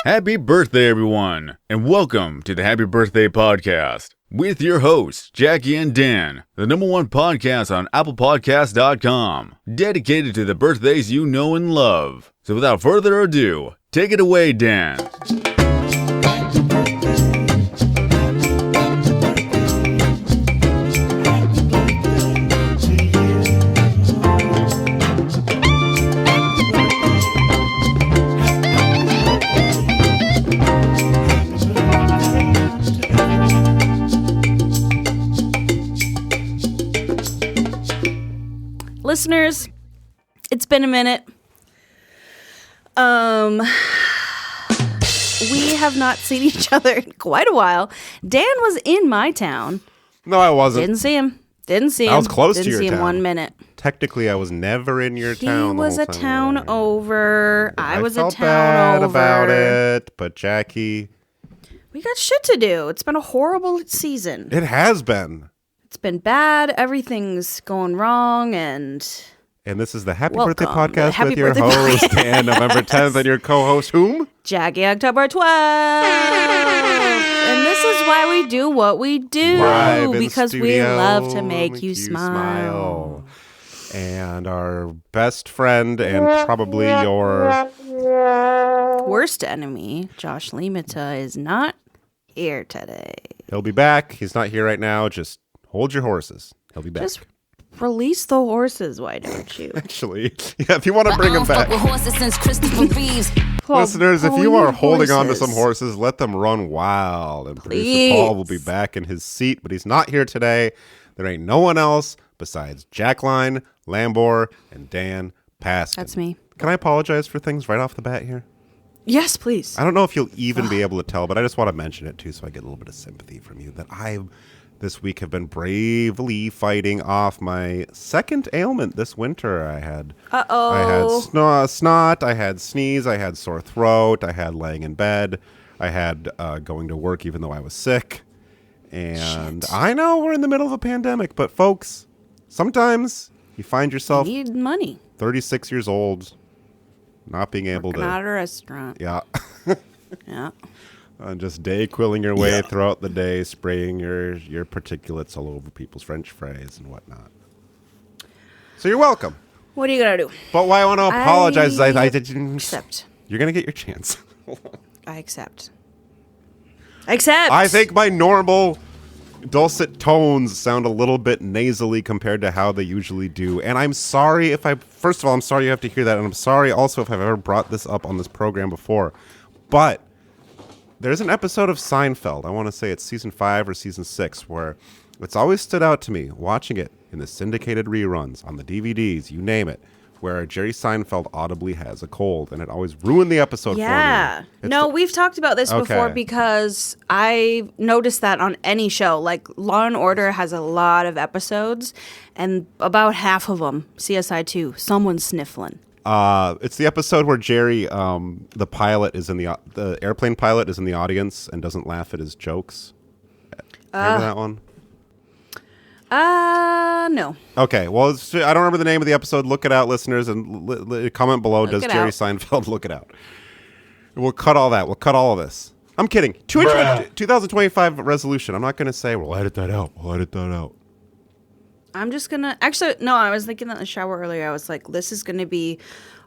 Happy birthday, everyone, and welcome to the Happy Birthday Podcast with your hosts, Jackie and Dan, the #1 podcast on ApplePodcast.com, dedicated to the birthdays you know and love. So without further ado, take it away, Dan. Listeners, it's been a minute. We have not seen each other in quite a while. Dan was in my town. No, I wasn't. Didn't see him. I was close to your Didn't see him town. 1 minute. Technically, I was never in your town. He was a town over. I was a felt town bad over. about it, but Jackie, We got shit to do. It's been a horrible season. it has been. It's been bad. Everything's going wrong, and And this is the Happy Welcome. Birthday Podcast Happy with your Birthday host, Podcast. Dan, November 10th, and your co-host, whom? Jackie October 12th. And this is why we do what we do. Live in Because we studio, love to make you smile. And our best friend and probably your... Worst enemy, Josh Limita, is not here today. He'll be back. He's not here right now. Just hold your horses. He'll be back. Just release the horses, why don't you? Actually, yeah, if you want to bring him back. Well, Listeners, if we you are need holding on to some horses. horses, let them run wild. And Producer Please. Paul will be back in his seat, but he's not here today. There ain't no one else besides Jackline, Lambor, and Dan Paskin. That's me. Can I apologize for things right off the bat here? Yes, please. I don't know if you'll even be able to tell, but I just want to mention it too so I get a little bit of sympathy from you that I, this week, have been bravely fighting off my second ailment this winter. I had snot, I had sneeze, I had sore throat, I had laying in bed, I had going to work even though I was sick. And Shit. I know we're in the middle of a pandemic, but folks, sometimes you find yourself You need money. 36 years old, not being able Working to... at a restaurant. Yeah. Yeah. And just day-quilling your way throughout the day, spraying your particulates all over people's French fries and whatnot. So you're welcome. What are you going to do? But why I want to apologize, I didn't... Accept. You're going to get your chance. I accept. Accept. I think my normal dulcet tones sound a little bit nasally compared to how they usually do. And I'm sorry if I... First of all, I'm sorry you have to hear that. And I'm sorry also if I've ever brought this up on this program before. But... there's an episode of Seinfeld, I want to say it's season 5 or season 6, where it's always stood out to me, watching it in the syndicated reruns, on the DVDs, you name it, where Jerry Seinfeld audibly has a cold, and it always ruined the episode for me. Yeah. No, we've talked about this before Okay. because I noticed that on any show. Like, Law & Order has a lot of episodes, and about half of them, CSI 2, someone's sniffling. It's the episode where Jerry, the pilot, is in the airplane pilot is in the audience and doesn't laugh at his jokes. Remember that one? No. Okay, well, I don't remember the name of the episode. Look it out, listeners, and comment below. Look Does it Jerry out. Seinfeld look it out? We'll cut all that. We'll cut all of this. I'm kidding. 2025 resolution. I'm not going to say, we'll edit that out. We'll edit that out. I'm just gonna actually no, I was thinking that in the shower earlier. I was like, this is gonna be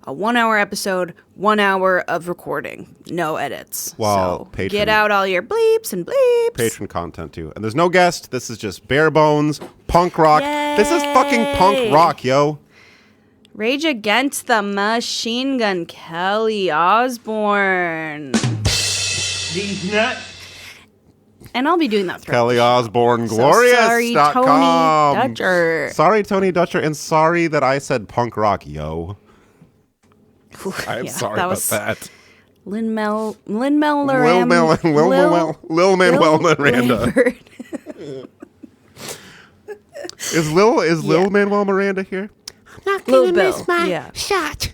a 1 hour episode, 1 hour of recording. No edits. Well, so patron- get out all your bleeps and bleeps. Patron content, too. And there's no guest. This is just bare bones, punk rock. This is fucking punk rock, yo. Rage Against the Machine Gun, Kelly Osbourne. These nuts. And I'll be doing that throughout Kelly the show. Osbourne, So glorious.com. sorry, Tony Dutcher. Sorry, Tony Dutcher, and sorry that I said punk rock, yo. I'm Yeah, sorry that about was that. Lin-Manuel Lil Manuel Miranda. Is Lil Manuel Miranda here? I'm not Lil gonna Bill, miss my yeah. shot.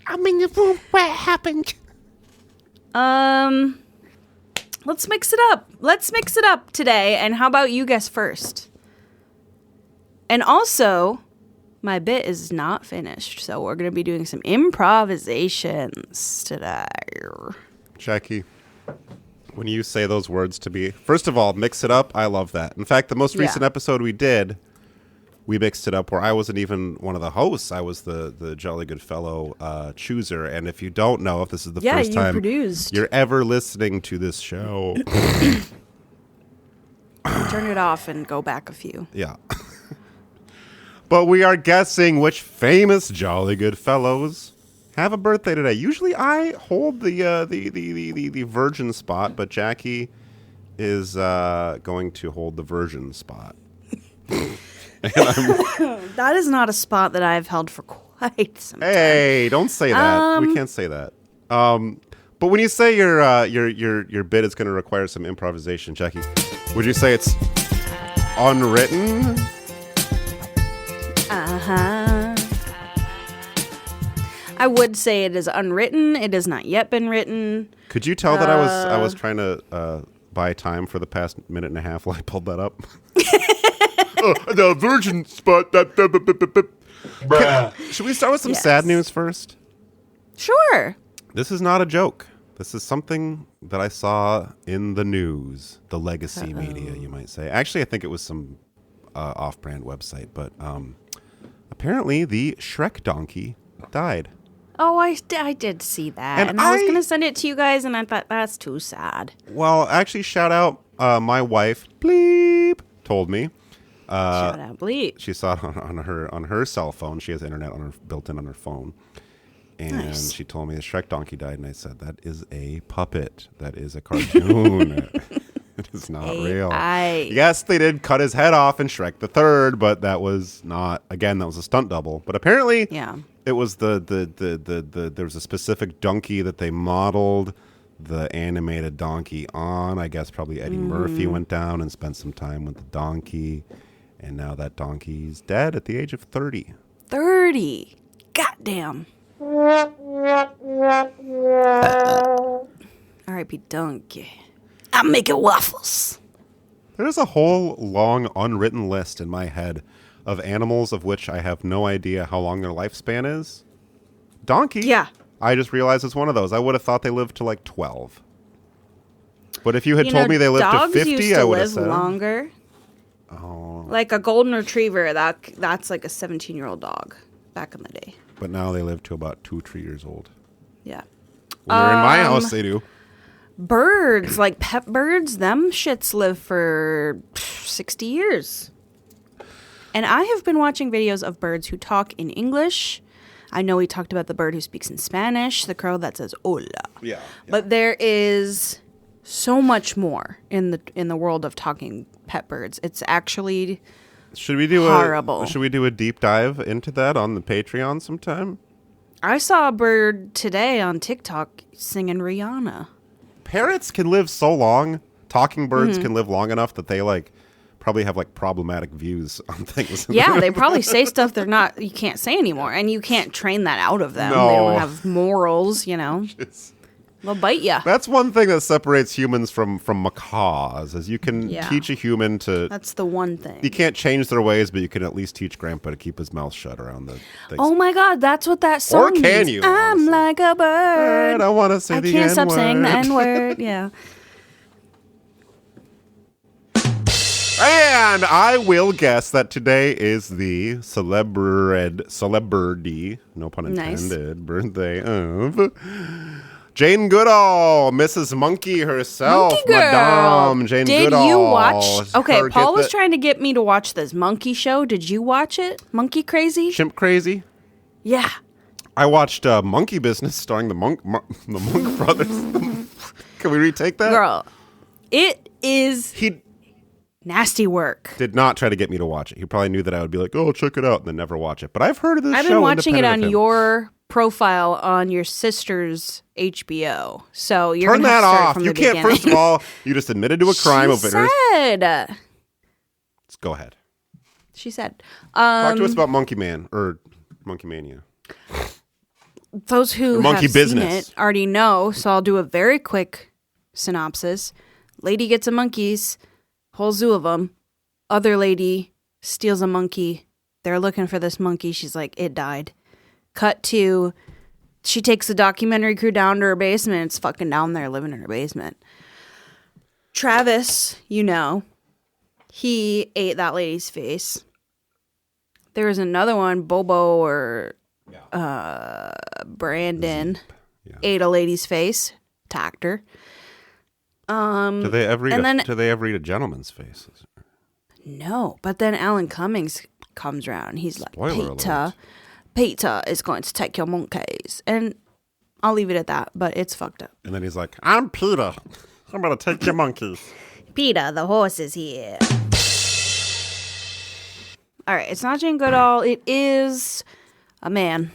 I'm in the room where it happened. Let's mix it up. Let's mix it up today. And how about you guess first? And also, my bit is not finished, so we're going to be doing some improvisations today. Jackie, when you say those words to me, first of all, mix it up. I love that. In fact, the most recent episode we did, we mixed it up where I wasn't even one of the hosts. I was the Jolly Good Fellow chooser. And if you don't know, if this is the first time you're ever listening to this show, turn it off and go back a few. Yeah. But we are guessing which famous Jolly Good Fellows have a birthday today. Usually I hold the virgin spot, but Jackie is going to hold the virgin spot. That is not a spot that I've held for quite some time. Hey, don't say that. We can't say that. But when you say your bit is going to require some improvisation, Jackie, would you say it's unwritten? I would say it is unwritten. It has not yet been written. Could you tell that I was trying to buy time for the past minute and a half while I pulled that up? The virgin spot. Should we start with some sad news first? Sure. This is not a joke. This is something that I saw in the news, the legacy media, you might say. Actually, I think it was some off-brand website, but apparently the Shrek donkey died. Oh, I did see that. And I was going to send it to you guys, and I thought, that's too sad. Well, actually, shout out my wife, Bleep, told me. Shout out, Bleep. She saw it on her cell phone. She has internet built in on her phone. And she told me the Shrek donkey died, and I said, that is a puppet. That is a cartoon. It is not real. Yes, they did cut his head off in Shrek the Third, but that was not, again, that was a stunt double. But apparently, it was there was a specific donkey that they modeled the animated donkey on. I guess probably Eddie Murphy went down and spent some time with the donkey. And now that donkey's dead at the age of 30. 30. Goddamn. R.I.P. Donkey. I'm making waffles. There's a whole long unwritten list in my head of animals of which I have no idea how long their lifespan is. Donkey. Yeah. I just realized it's one of those. I would have thought they lived to like 12. But if you had told me they lived to 50, I would have said longer. Oh. Like a golden retriever, that's like a 17-year-old dog back in the day. But now they live to about 2-3 years old. Yeah. When they're in my house, they do. Birds, like pet birds, them shits live for 60 years. And I have been watching videos of birds who talk in English. I know we talked about the bird who speaks in Spanish, the crow that says hola. Yeah. But there is so much more in the world of talking pet birds. It's actually horrible. Should we do a deep dive into that on the Patreon sometime? I saw a bird today on TikTok singing Rihanna. Parrots can live so long. Talking birds can live long enough that they probably have problematic views on things. Yeah, they probably say stuff you can't say anymore, and you can't train that out of them. No. They don't have morals, you know. They'll bite you. That's one thing that separates humans from macaws, is you can teach a human to... That's the one thing. You can't change their ways, but you can at least teach Grandpa to keep his mouth shut around the things. Oh my God, that's what that song means. Or can you? I'm honestly. like a bird. I don't want to say the N-word. I can't stop saying the N-word, yeah. And I will guess that today is the celebrity, no pun intended, birthday of Jane Goodall, Mrs. Monkey herself, Monkey Girl. Madame Jane Goodall. Did you watch? Okay, Paul was trying to get me to watch this monkey show. Did you watch it? Monkey Crazy? Chimp Crazy? Yeah. I watched Monkey Business starring the Monk brothers. Can we retake that? Girl, it is... nasty work. Did not try to get me to watch it. He probably knew that I would be like, oh, check it out, and then never watch it. But I've heard of this show. I've been watching it on your profile on your sister's HBO. So you're turn gonna have that to start off. from You the can't. beginning. First of all, you just admitted to a crime of bitterness. Let's go ahead. She said. Talk to us about Monkey Man or Monkey Mania. Those who Monkey have Business seen it already know, so I'll do a very quick synopsis. Lady gets a monkeys, whole zoo of them. Other lady steals a monkey, They're looking for this monkey. She's like, it died. Cut to, she takes the documentary crew down to her basement. It's fucking down there living in her basement. Travis, he ate that lady's face. There was another one, Bobo or Brandon, ate a lady's face, attacked her. Do they ever eat a gentleman's face? No, but then Alan Cummings comes around. He's like, Spoiler Peter is going to take your monkeys. And I'll leave it at that, but it's fucked up. And then he's like, I'm Peter. I'm going to take your monkeys. Peter, the horse is here. All right, it's not Jane Goodall. It is a man.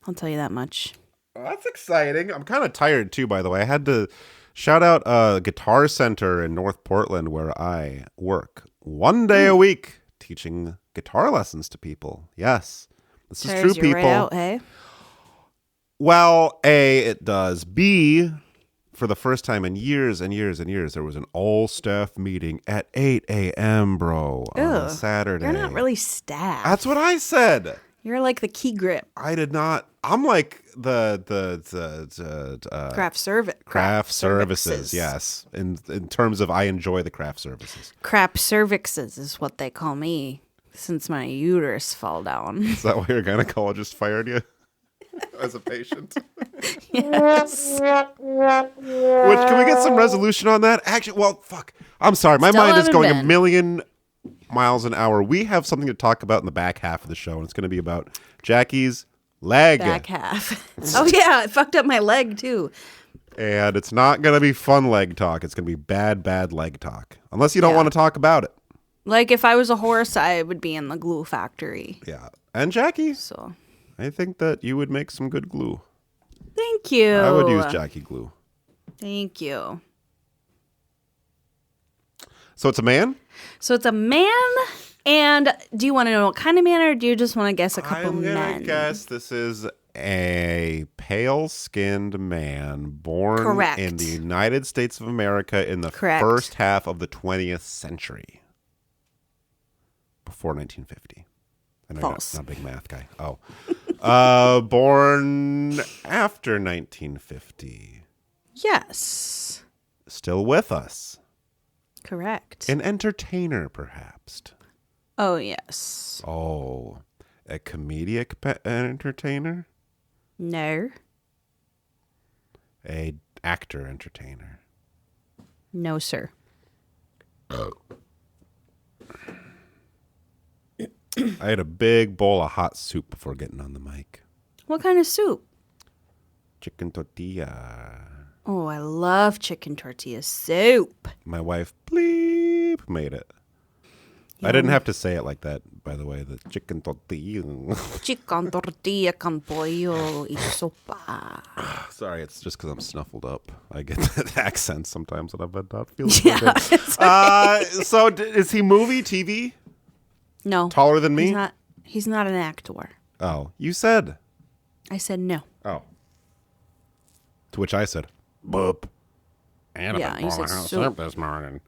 I'll tell you that much. Well, that's exciting. I'm kind of tired, too, by the way. I had to shout out a Guitar Center in North Portland where I work 1 day a week teaching guitar lessons to people. Yes, this is true, people. Right out, hey? Well, A, it does. B, for the first time in years and years and years, there was an all-staff meeting at 8 a.m., bro, on a Saturday. You're not really staff. That's what I said. You're like the key grip. I did not. I'm like the craft services. Yes, in terms of I enjoy the craft services. Crap cervixes is what they call me since my uterus fell down. Is that why your gynecologist fired you as a patient? Yes. Which, can we get some resolution on that? Actually, well, fuck. I'm sorry. My mind is going a million miles an hour. We have something to talk about in the back half of the show, and it's going to be about Jackie's leg. Back half. Oh, yeah. It fucked up my leg, too. And it's not going to be fun leg talk. It's going to be bad leg talk. Unless you don't want to talk about it. Like, if I was a horse, I would be in the glue factory. Yeah. And Jackie, So, I think that you would make some good glue. thank you. I would use Jackie glue. Thank you. So it's a man? So it's a man, and do you want to know what kind of man, or do you just want to guess a couple men? I'm going to guess this is a pale-skinned man born Correct. in the United States of America in the Correct. first half of the 20th century. Before 1950. I know False. You're not a big math guy. Oh. Born after 1950. Yes. Still with us. Correct. An entertainer, perhaps. Oh, yes. Oh, a comedic entertainer? No. A actor entertainer? No, sir. I had a big bowl of hot soup before getting on the mic. What kind of soup? Chicken tortilla. Oh, I love chicken tortilla soup. My wife, bleep, made it. I didn't have to say it like that, by the way. The chicken tortilla. Chicken tortilla con pollo y sopa. Sorry, it's just because I'm snuffled up. I get that accent sometimes, and I've been not feeling Yeah. good. So is he movie, TV? No. Taller than me? He's not an actor. Oh, you said. I said no. Oh. To which I said, boop. And Yeah, I've you been said going out soup. this morning.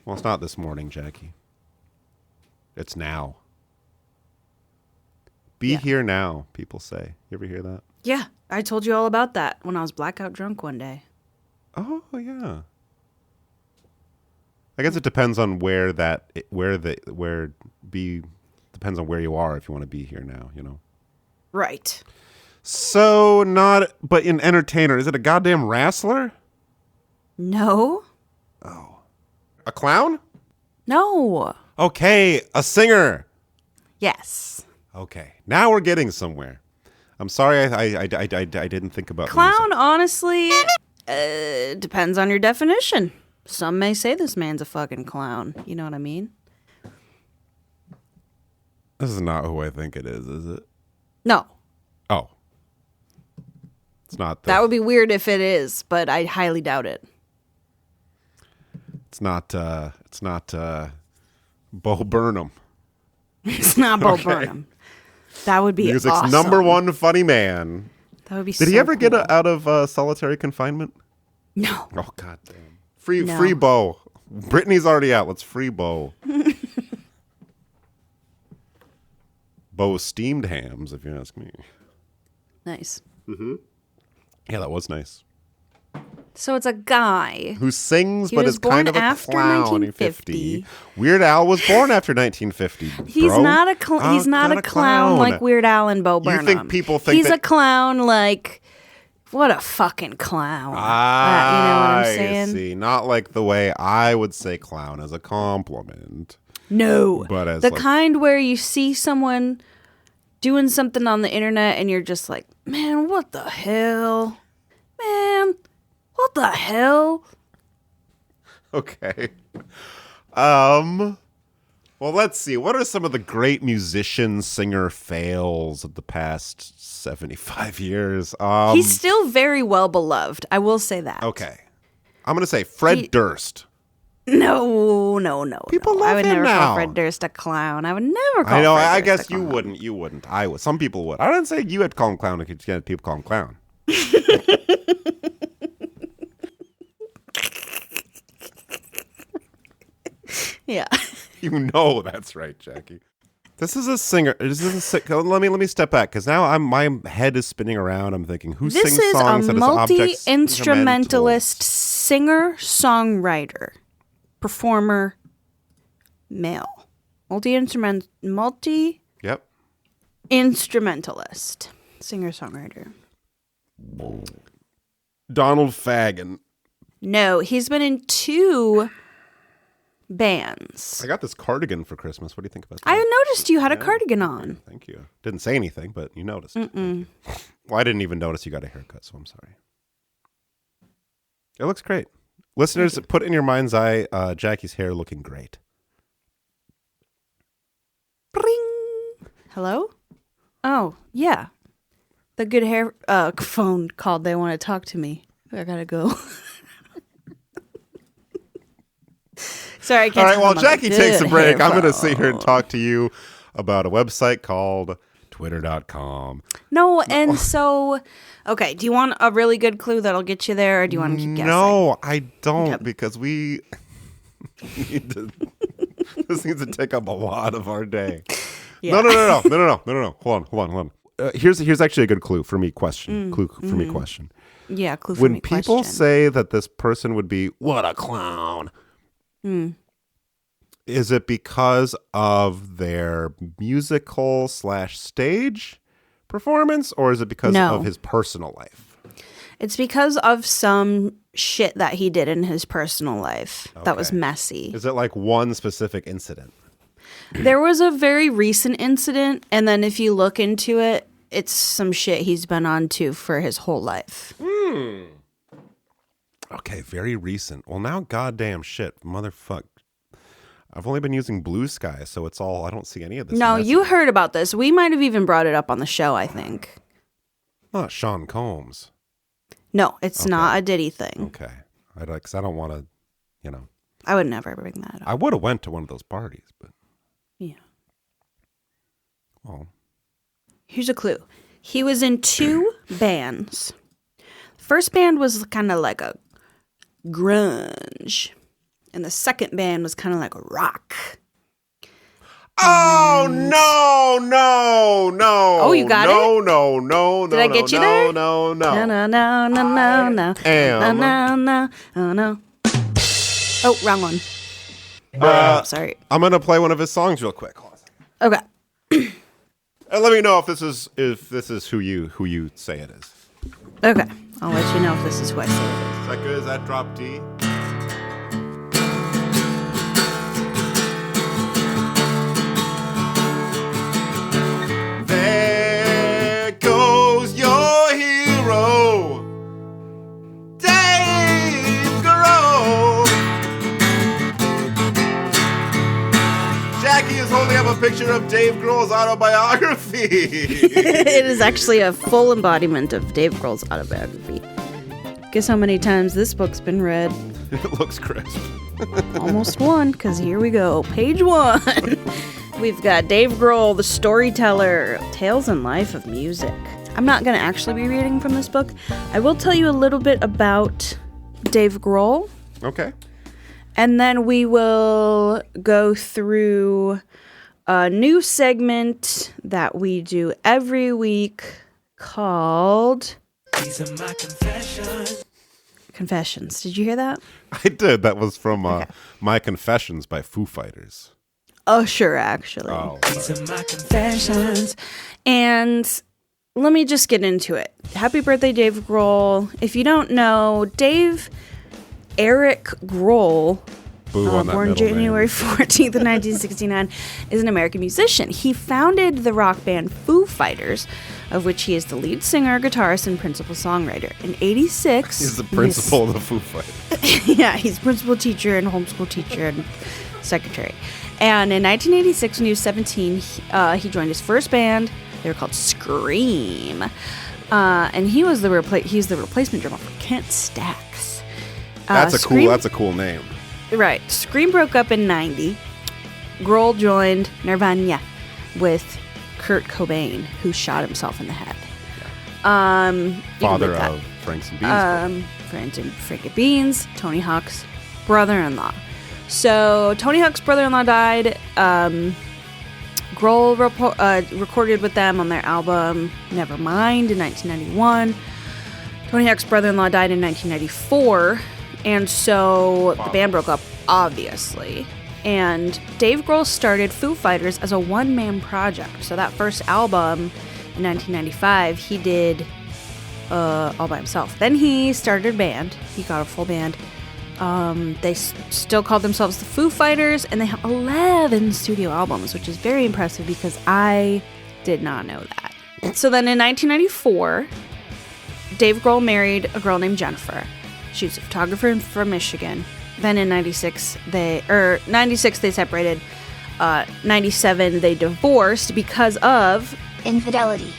Well, it's not this morning, Jackie. It's now. Be Yeah. here now, people say. You ever hear that? Yeah, I told you all about that when I was blackout drunk one day. Oh, yeah. I guess it depends on depends on where you are if you want to be here now, you know. Right. So but an entertainer. Is it a goddamn wrestler? No. A clown? No. Okay, a singer. Yes. Okay, now we're getting somewhere. I'm sorry I didn't think about Clown, honestly, depends on your definition. Some may say this man's a fucking clown. You know what I mean? This is not who I think it is it? No. Oh. It's not That would be weird if it is, but I highly doubt it. It's not Bo Burnham. It's not Bo Burnham. That would be Music's awesome. number one funny man. That would be Did he ever get out of solitary confinement? No. Oh, goddamn. Free No. Bo. Brittany's already out. Let's free Bo. Bo steamed hams, if you ask me. Nice. Yeah, that was nice. So it's a guy. Who sings, He but was is kind born of a after clown. 1950. Weird Al was born after 1950. He's bro. not a he's not a clown like Weird Al and Bo Burnham. think people think he's that- a clown like what a fucking clown. You know what I'm saying? I see. Not like the way I would say clown as a compliment. No, But as the like- kind where you see someone doing something on the internet and you're just like, man, what the hell? Man, what the hell? Okay. Well, let's see. What are some of the great musician singer fails of the past 75 years? He's still very well beloved. I will say that. Okay. I'm going to say Fred Durst. No. People no. love I would him never now. call Fred Durst a clown. I would never call I know. Fred I Durst guess a you clown. wouldn't. You wouldn't. I would. Some people would. I didn't say you had called him clown. People call him clown. Yeah. You know that's right, Jackie. This is a singer. Let me step back because now my head is spinning around. I'm thinking, who This sings is songs a that is objects? multi-instrumentalist singer, songwriter, performer, male. Multi-instrumentalist, Yep. singer, songwriter. Donald Fagen. No, he's been in 2 bands. I got this cardigan for Christmas. What do you think about that? I noticed you had a cardigan on. Thank you. Didn't say anything, but you noticed. Thank you. Well, I didn't even notice you got a haircut, so I'm sorry. It looks great. Listeners, put in your mind's eye Jackie's hair looking great. Bring. Hello? Oh, yeah. The good hair phone called. They want to talk to me. I gotta go. Sorry, I can't. All right, tell while them I'm Jackie takes a good break, hair I'm going to phone. sit here and talk to you about a website called Twitter.com. No, and so, okay, do you want a really good clue that'll get you there, or do you want to keep guessing? No, I don't, Okay. because we need to. This needs to take up a lot of our day. Yeah. No. Hold on. Here's actually a good clue for me. Question. Clue for me. Question. Yeah, clue for When me people question. say that this person would be what a clown, is it because of their musical / stage performance, or is it because No. of his personal life? It's because of some shit that he did in his personal life that was Okay. messy. Is it like one specific incident? There was a very recent incident, and then if you look into it, it's some shit he's been on to for his whole life. Okay, very recent. Well, now goddamn shit, motherfuck. I've only been using Blue Sky, so it's all, I don't see any of this. No, message. you heard about this. We might have even brought it up on the show, I think. Not Sean Combs. No, it's not a Diddy thing. Okay. Because I don't want to, you know. I would never bring that up. I would have went to one of those parties, but, Yeah. well. Here's a clue. He was in 2 bands. First band was kind of like a grunge. And the second band was kind of like a rock. Oh, no. Oh, you got it? No. Did I get you there? No. No. am- No. Oh, no. Oh, wrong one. Sorry. I'm going to play one of his songs real quick. Hold on a second. Okay. And let me know if this is who you say it is. Okay. I'll let you know if this is who I say it is. Is that good? Is that drop D? There goes your hero, Dave Grohl. Jackie is holding up a picture of Dave Grohl's autobiography. It is actually a full embodiment of Dave Grohl's autobiography. Guess how many times this book's been read? It looks crisp. Almost one, because here we go. Page 1. We've got Dave Grohl, the storyteller, Tales and Life of Music. I'm not going to actually be reading from this book. I will tell you a little bit about Dave Grohl, Okay. and then we will go through a new segment that we do every week called These are my confessions. Confessions. Did you hear that? I did. That was from My Confessions by Foo Fighters. Oh, sure, actually. Oh, These are my confessions. And let me just get into it. Happy birthday, Dave Grohl. If you don't know, Dave Eric Grohl, boo on that born middle January name. 14th of 1969, is an American musician. He founded the rock band Foo Fighters, of which he is the lead singer, guitarist, and principal songwriter. In 86... He's the principal of the Foo Fighters. Yeah, he's principal teacher and homeschool teacher and secretary. And in 1986, when he was 17, he joined his first band. They were called Scream. And he's the replacement drummer for Kent Stax. That's Scream, a cool name. Right. Scream broke up in 90. Grohl joined Nirvana with Kurt Cobain, who shot himself in the head. Father of Franks and Beans. Frankie Beans, Tony Hawk's brother-in-law. So Tony Hawk's brother-in-law died. Grohl recorded with them on their album Nevermind in 1991. Tony Hawk's brother-in-law died in 1994, and so the band broke up, obviously. And Dave Grohl started Foo Fighters as a one-man project. So that first album in 1995, he did all by himself. Then he started a band. He got a full band. They still called themselves the Foo Fighters, and they have 11 studio albums, which is very impressive because I did not know that. So then in 1994, Dave Grohl married a girl named Jennifer. She was a photographer from Michigan. Then in 96 they separated. 97 they divorced because of Infidelity.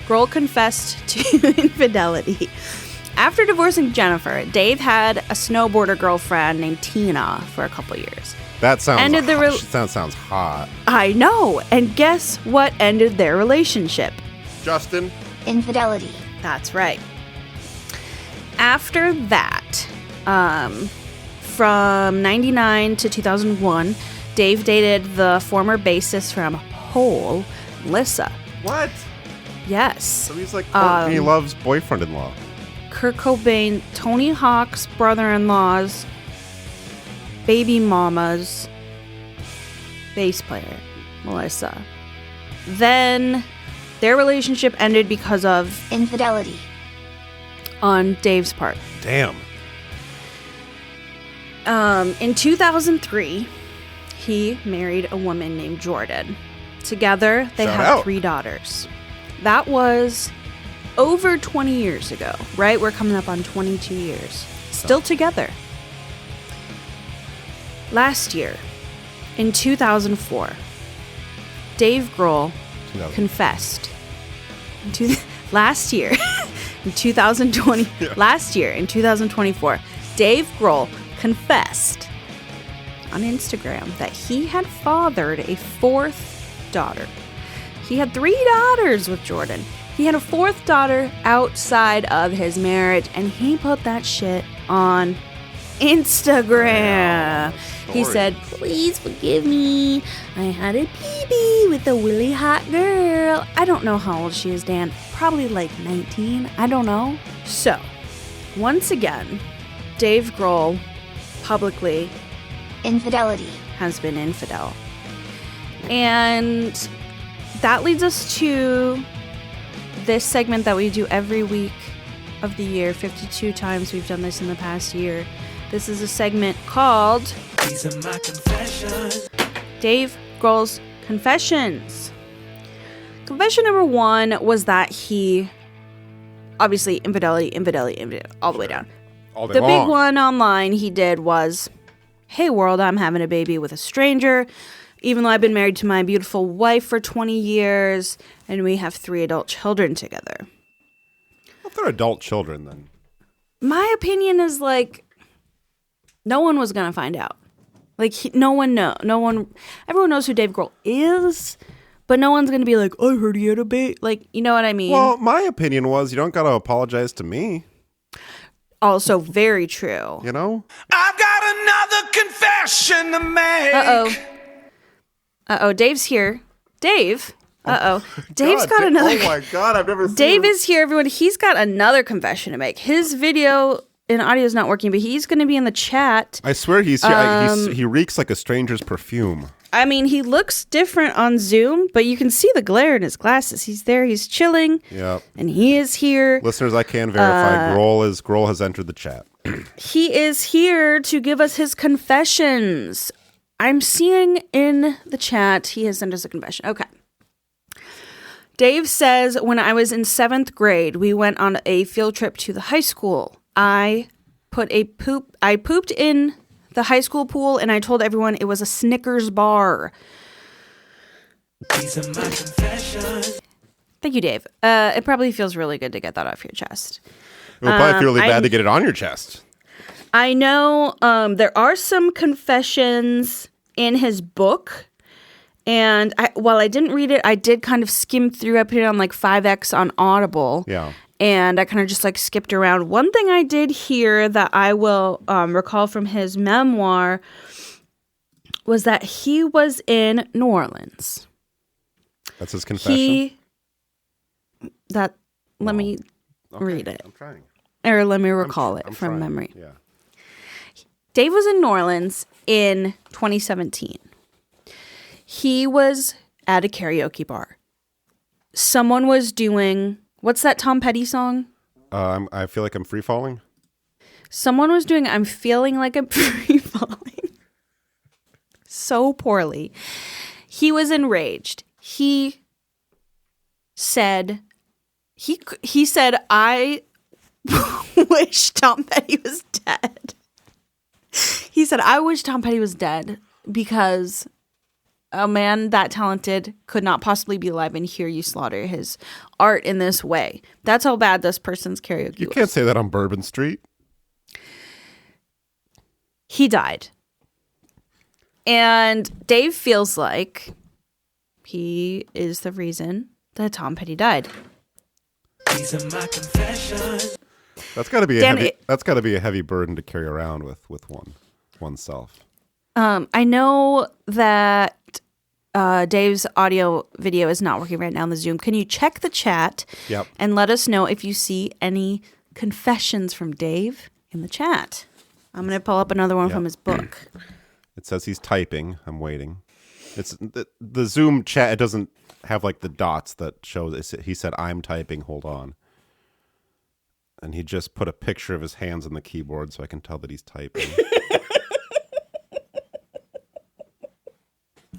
Grohl confessed to infidelity. After divorcing Jennifer, Dave had a snowboarder girlfriend named Tina for a couple years. That sounds Ended the sounds hot. I know. And guess what ended their relationship? Justin? Infidelity. That's right. After that, from 99 to 2001, Dave dated the former bassist from Hole, Melissa. What? Yes. So he's like Courtney Love's boyfriend-in-law. Kurt Cobain, Tony Hawk's brother-in-law's baby mama's bass player, Melissa. Then their relationship ended because of Infidelity. on Dave's part. Damn. In 2003, he married a woman named Jordan. Together, they Shout had out. 3 daughters. That was over 20 years ago, right? We're coming up on 22 years. Still together. Last year, in 2004, Dave Grohl confessed. Last year, in 2024, Dave Grohl confessed on Instagram that he had fathered a 4th daughter. He had 3 daughters with Jordan. He had a 4th daughter outside of his marriage, and he put that shit on Instagram. He said, "Please forgive me. I had a baby with a really hot girl." I don't know how old she is, Dan. Probably like 19. I don't know. So, once again, Dave Grohl publicly Infidelity. has been infidel. And that leads us to this segment that we do every week of the year. 52 times we've done this in the past year. This is a segment called These are my confessions. Dave Grohl's Confessions. Confession number 1 was that he, obviously, infidelity, all the way down. All day The long. big one online he did was, "Hey world, I'm having a baby with a stranger, even though I've been married to my beautiful wife for 20 years, and we have 3 adult children together." If they're adult children, then. My opinion is like, no one was gonna find out. Like, everyone knows who Dave Grohl is, but no one's gonna be like, "I heard he had a baby." Like, you know what I mean? Well, my opinion was you don't got to apologize to me, Also very true. you know? I've got another confession to make. Uh-oh. Uh-oh, Dave's here. Dave? Uh-oh. Dave's got another... Oh my God, I've never seen Dave is here, everyone. He's got another confession to make. His video and audio is not working, but he's going to be in the chat. I swear he's here. He reeks like a stranger's perfume. I mean, he looks different on Zoom, but you can see the glare in his glasses. He's there. He's chilling. Yep. And he is here. Listeners, I can verify. Grohl has entered the chat. He is here to give us his confessions. I'm seeing in the chat he has sent us a confession. Okay. Dave says, when I was in 7th grade, we went on a field trip to the high school. I pooped in the high school pool, and I told everyone it was a Snickers bar. These are my confessions. Thank you, Dave. It probably feels really good to get that off your chest. It would probably feel really bad to get it on your chest. I know there are some confessions in his book, and while I didn't read it, I did kind of skim through. I put it on like 5X on Audible. Yeah. And I kind of just like skipped around. One thing I did hear that I will recall from his memoir was that he was in New Orleans. That's his confession? Let me read it. I'm trying. Or let me recall it from memory. Yeah. Dave was in New Orleans in 2017. He was at a karaoke bar. Someone was doing... What's that Tom Petty song? I feel like I'm free falling. Someone was doing I'm feeling like I'm free falling. So poorly. He was enraged. He said I wish Tom Petty was dead. He said I wish Tom Petty was dead because a man that talented could not possibly be alive and hear you slaughter his art in this way. That's how bad this person's karaoke was. You can't say that on Bourbon Street. He died. And Dave feels like he is the reason that Tom Petty died. These are my confessions. That's got to be a heavy burden to carry around with oneself. I know that Dave's audio video is not working right now on the Zoom. Can you check the chat and let us know if you see any confessions from Dave in the chat? I'm going to pull up another one from his book. It says he's typing. I'm waiting. It's the Zoom chat. It doesn't have like the dots that shows. He said, "I'm typing. Hold on." And he just put a picture of his hands on the keyboard so I can tell that he's typing.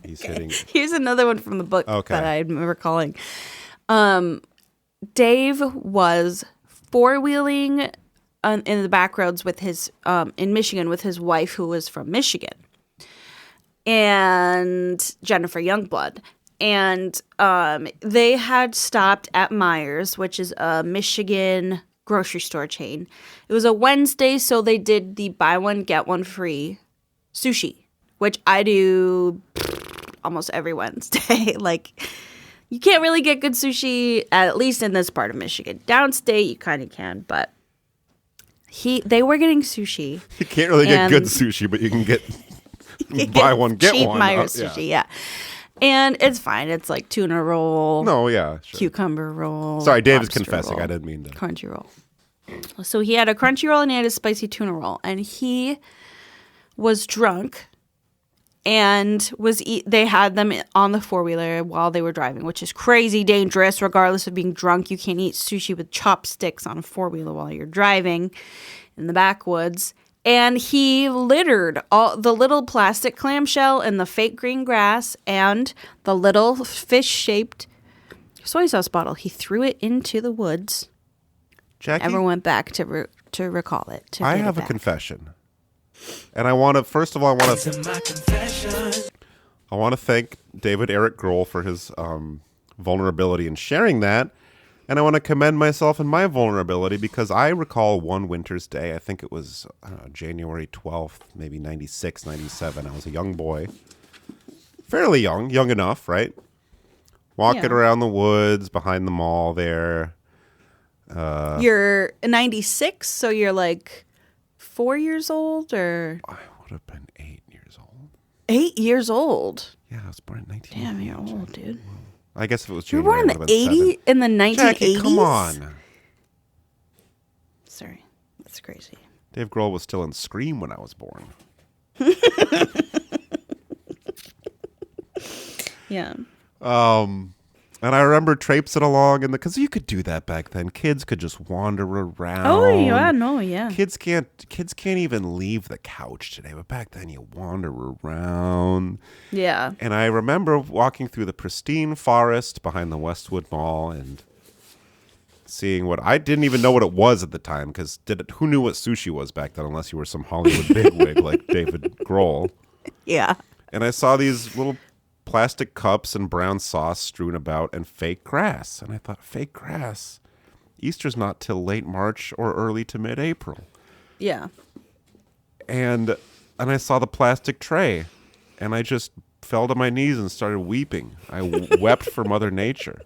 He's hitting. Here's another one from the book that I'm recalling. Dave was four-wheeling in the back roads with his in Michigan with his wife, who was from Michigan, and Jennifer Youngblood. And they had stopped at Myers, which is a Michigan grocery store chain. It was a Wednesday, so they did the buy one, get one free sushi, which I do almost every Wednesday. Like, you can't really get good sushi, at least in this part of Michigan. Downstate, you kind of can, but they were getting sushi. You can't really get good sushi, but you can get buy one, get cheap one. Myers sushi, yeah. And it's fine. It's like tuna roll. No, yeah, sure. Cucumber roll. Sorry, Dave is confessing. Roll, I didn't mean to. Crunchy roll. So he had a crunchy roll and he had a spicy tuna roll. And he was drunk and they had them on the four-wheeler while they were driving, which is crazy dangerous. Regardless of being drunk, you can't eat sushi with chopsticks on a four-wheeler while you're driving in the backwoods. And he littered all the little plastic clamshell and the fake green grass and the little fish-shaped soy sauce bottle. He threw it into the woods. Jackie, never went back to recall it. I have a confession, and I want to thank David Eric Grohl for his vulnerability in sharing that. And I want to commend myself in my vulnerability because I recall one winter's day, I think it was January 12th, maybe 96, 97. I was a young boy. Fairly young enough, right? Walking around the woods behind the mall there. You're 96, so you're like 4 years old, or? I would have been 8 years old. 8 years old? Yeah, I was born in 1980. Damn, you're old, dude. I guess if it was You were January, born it in would the have been 80s? In the 1980s? Jackie, come on. Sorry. That's crazy. Dave Grohl was still in Scream when I was born. Yeah. And I remember traipsing along because you could do that back then. Kids could just wander around. Oh, yeah, no, yeah. Kids can't even leave the couch today, but back then you wander around. Yeah. And I remember walking through the pristine forest behind the Westwood Mall and seeing what I didn't even know what it was at the time, because who knew what sushi was back then unless you were some Hollywood bigwig like David Grohl. Yeah. And I saw these little plastic cups and brown sauce strewn about and fake grass. And I thought, fake grass? Easter's not till late March or early to mid-April. Yeah. And I saw the plastic tray, and I just fell to my knees and started weeping. I wept for Mother Nature.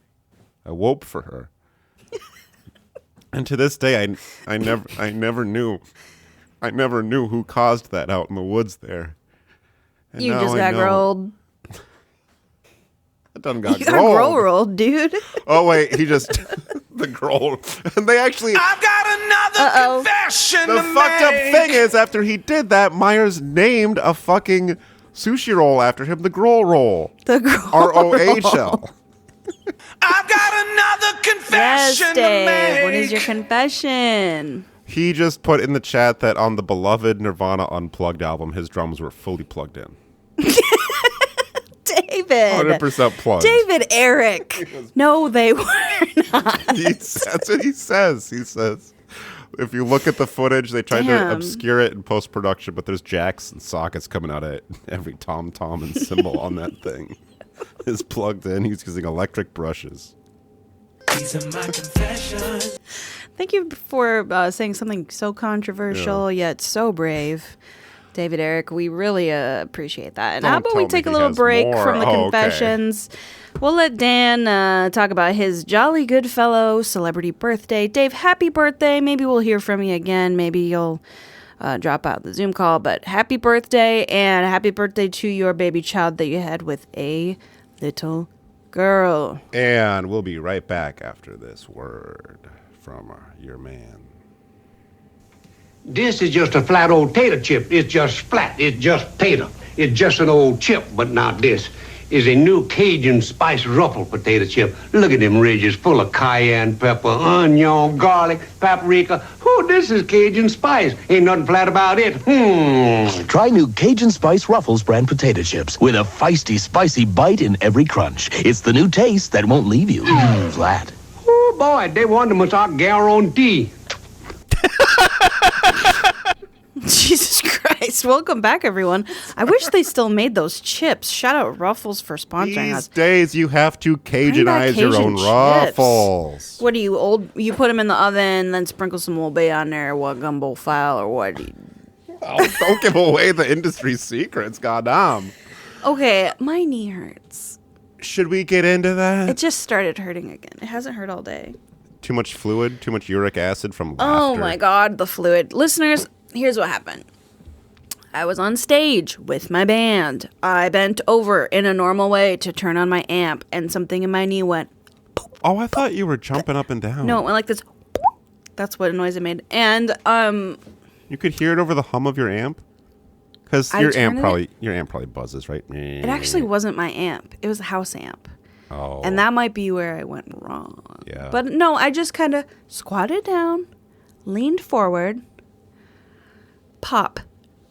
I woke for her. And to this day, I never knew who caused that out in the woods there. And You now just I got know. grilled. I done got You got grilled. rolled, dude. Oh wait, he just the growl. And they actually I've got another confession the to fucked up make. thing is after he did that, Myers named a fucking sushi roll after him, the Grohl roll. The Grohl ROHL. I've got another Yes, confession to Dave. make. What is your confession? He just put in the chat that on the beloved Nirvana Unplugged album, his drums were fully plugged in. David. 100% plugged. David Eric. No, they were not. That's what he says. He says, if you look at the footage, they tried to Damn. obscure it in post-production, but there's jacks and sockets coming out of every tom-tom and cymbal on that thing. Is plugged in. He's using electric brushes. These are my confessions. Thank you for saying something so controversial yet so brave. David Eric, we really appreciate that. And Don't how about tell we me take a he little has break more. from the Oh, okay. confessions? We'll let Dan talk about his jolly good fellow celebrity birthday. Dave, happy birthday. Maybe we'll hear from you again. Maybe you'll drop out the Zoom call. But happy birthday, and happy birthday to your baby child that you had with a little girl. And we'll be right back after this word from your man. This is just a flat old tater chip. It's just flat. It's just tater. It's just an old chip, but not this. Is a new Cajun spice ruffle potato chip. Look at them ridges full of cayenne pepper, onion, garlic, paprika. Whoo, this is Cajun spice. Ain't nothing flat about it. Try new Cajun Spice Ruffles brand potato chips with a feisty, spicy bite in every crunch. It's the new taste that won't leave you flat. Oh, boy, they want them without guarantee. Jesus Christ. Welcome back, everyone. I wish they still made those chips. Shout out Ruffles for sponsoring These us. days you have to Bring back Cajuanize your Cajun own chips. ruffles. What do you you put them in the oven, then sprinkle some Old Bay on there, what gumbo file, or what? Oh, don't give away the industry secrets, goddamn. Okay, my knee hurts. Should we get into that? It just started hurting again. It hasn't hurt all day. Too much fluid, too much uric acid from laughter. Oh my God, the fluid. Listeners, here's what happened. I was on stage with my band. I bent over in a normal way to turn on my amp, and something in my knee went. Oh, I thought you were jumping up and down. No, it went like this. That's what noise it made. And You could hear it over the hum of your amp? Because I your turned amp probably buzzes, right? it actually wasn't my amp. It was a house amp. Oh. And that might be where I went wrong. Yeah. But no, I just kind of squatted down, leaned forward, pop,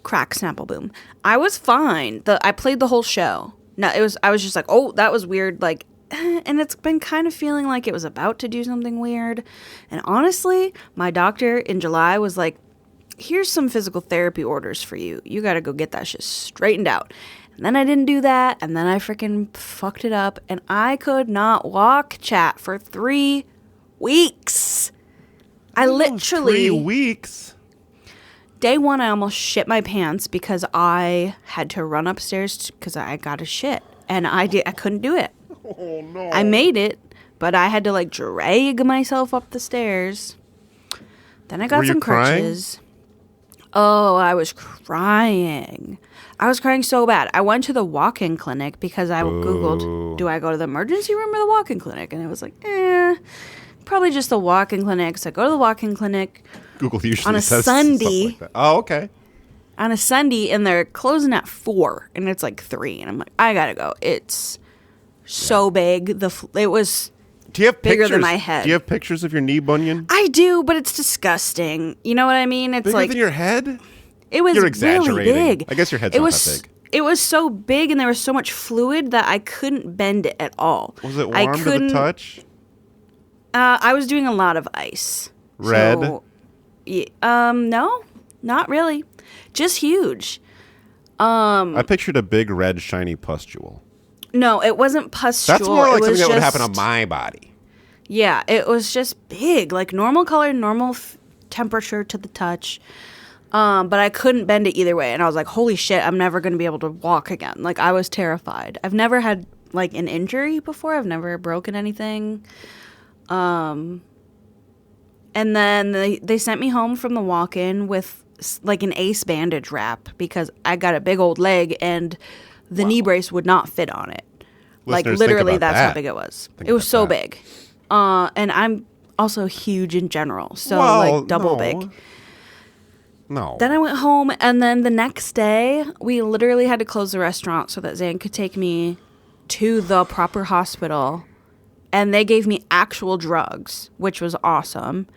crack, sample, boom. I was fine. I played the whole show. No, I was just like, oh, that was weird. Like, and it's been kind of feeling like it was about to do something weird. And honestly, my doctor in July was like, here's some physical therapy orders for you. You got to go get that shit straightened out. And then I didn't do that, and then I freaking fucked it up, and I could not walk, chat, for 3 weeks. I literally... 3 weeks? Day one, I almost shit my pants because I had to run upstairs because I got a shit, and I couldn't do it. Oh, no. I made it, but I had to, like, drag myself up the stairs. Then I got Were you some crying? crutches. Oh, I was crying. I was crying so bad. I went to the walk-in clinic because I Googled, do I go to the emergency room or the walk-in clinic? And it was like, probably just the walk-in clinic. So I go to the walk-in clinic. Google usually on a says Sunday. stuff like that. Oh, okay. On a Sunday, and they're closing at 4, and it's like 3. And I'm like, I gotta go. It's so big. It was Do you have bigger pictures? than my head. Do you have pictures of your knee bunion? I do, but it's disgusting. You know what I mean? It's Bigger like than your head? it was You're exaggerating. really big. I guess your head's it not was, that big. It was so big, and there was so much fluid that I couldn't bend it at all. Was it warm to the touch? I was doing a lot of ice. Red? So, no, not really. Just huge. I pictured a big red shiny pustule. No, it wasn't pustule. That's more like it was something that would happen just- on my body. Yeah, it was just big, like normal color, normal temperature to the touch. But I couldn't bend it either way. And I was like, holy shit, I'm never going to be able to walk again. Like, I was terrified. I've never had, like, an injury before. I've never broken anything. And then they sent me home from the walk-in with, like, an ace bandage wrap because I got a big old leg and the knee brace would not fit on it. Like, Listeners, think literally, about that's that. how big it was. Think It was about so that. big. And I'm also huge in general. So, Well, like, double no. big. No. Then I went home, and then the next day, we literally had to close the restaurant so that Zane could take me to the proper hospital. And they gave me actual drugs, which was awesome.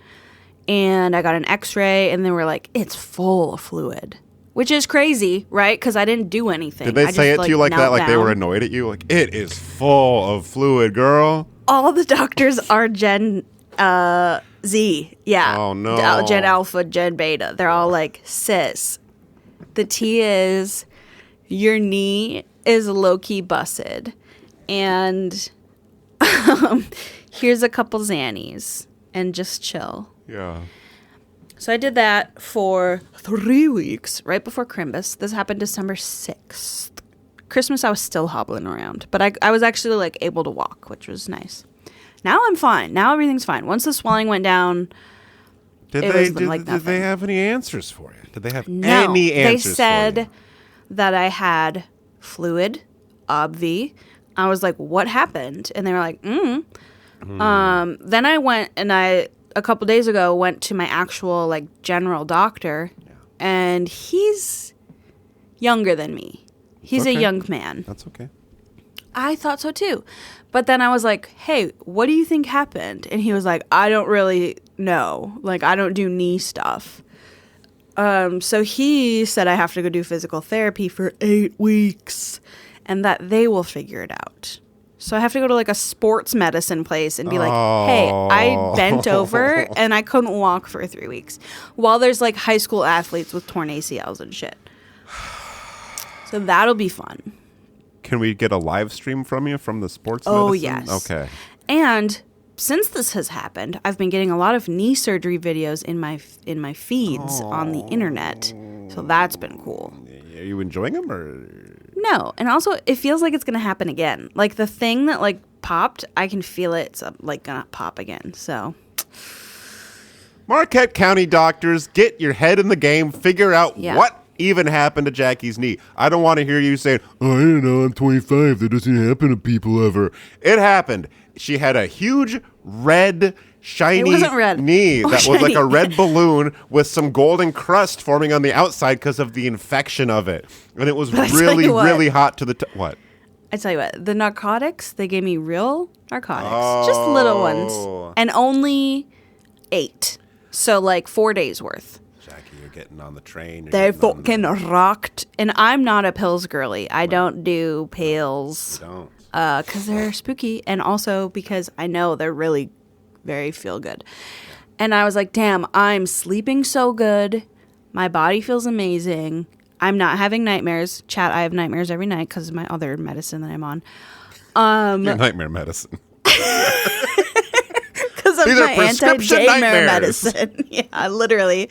And I got an x-ray, and they were like, it's full of fluid. Which is crazy, right? Because I didn't do anything. Did they I say just, it to you like that? knelt Like they down. were annoyed at you? Like, it is full of fluid, girl. All the doctors are Gen Z. Yeah. Oh, no. Gen Alpha, Gen Beta. They're all like, sis, the T is your knee is low-key busted. And here's a couple Xannies. And just chill. Yeah. So I did that for 3 weeks, right before Christmas. This happened December 6th. Christmas, I was still hobbling around. But I was actually, like, able to walk, which was nice. Now I'm fine. Now everything's fine. Once the swelling went down, Did it they was like did they nothing. have any answers for you? Did they have No. any They answers for said you? that I had fluid, I was like, what happened? And they were like, Then I went and a couple days ago, went to my actual, like, general doctor, and he's younger than me. He's Okay. a young man. That's okay. I thought so too. But then I was like, hey, what do you think happened? And he was like, I don't really know. Like, I don't do knee stuff. So he said I have to go do physical therapy for 8 weeks and that they will figure it out. So I have to go to, like, a sports medicine place and be like, hey, I bent over and I couldn't walk for 3 weeks. While there's, like, high school athletes with torn ACLs and shit. So that'll be fun. Can we get a live stream from you from the sports Oh, medicine? yes. Okay. And since this has happened, I've been getting a lot of knee surgery videos in my feeds on the internet. So that's been cool. Are you enjoying them or? No, and also it feels like it's going to happen again. Like the thing that, like, popped, I can feel it's like going to pop again. So Marquette County doctors, get your head in the game. Figure out what even happened to Jackie's knee. I don't want to hear you saying, oh, I don't know, I'm 25. That doesn't happen to people ever. It happened. She had a huge red, shiny It wasn't red. knee Oh, that was like a shiny. red balloon with some golden crust forming on the outside because of the infection of it. And it was But I tell really, you what. really hot to the what? I tell you what, the narcotics, they gave me real narcotics, just little ones, and only 8. So, like, 4 days worth. Jackie, you're getting on the train. You're They getting on the- fucking rocked. And I'm not a pills girly. I don't do pills. Don't. Because they're spooky. And also because I know they're really very feel good. And I was like, damn, I'm sleeping so good. My body feels amazing. I'm not having nightmares. Chat, I have nightmares every night because of my other medicine that I'm on. Your nightmare medicine. Because of These are my prescription anti-daymare nightmares. medicine. Yeah, literally.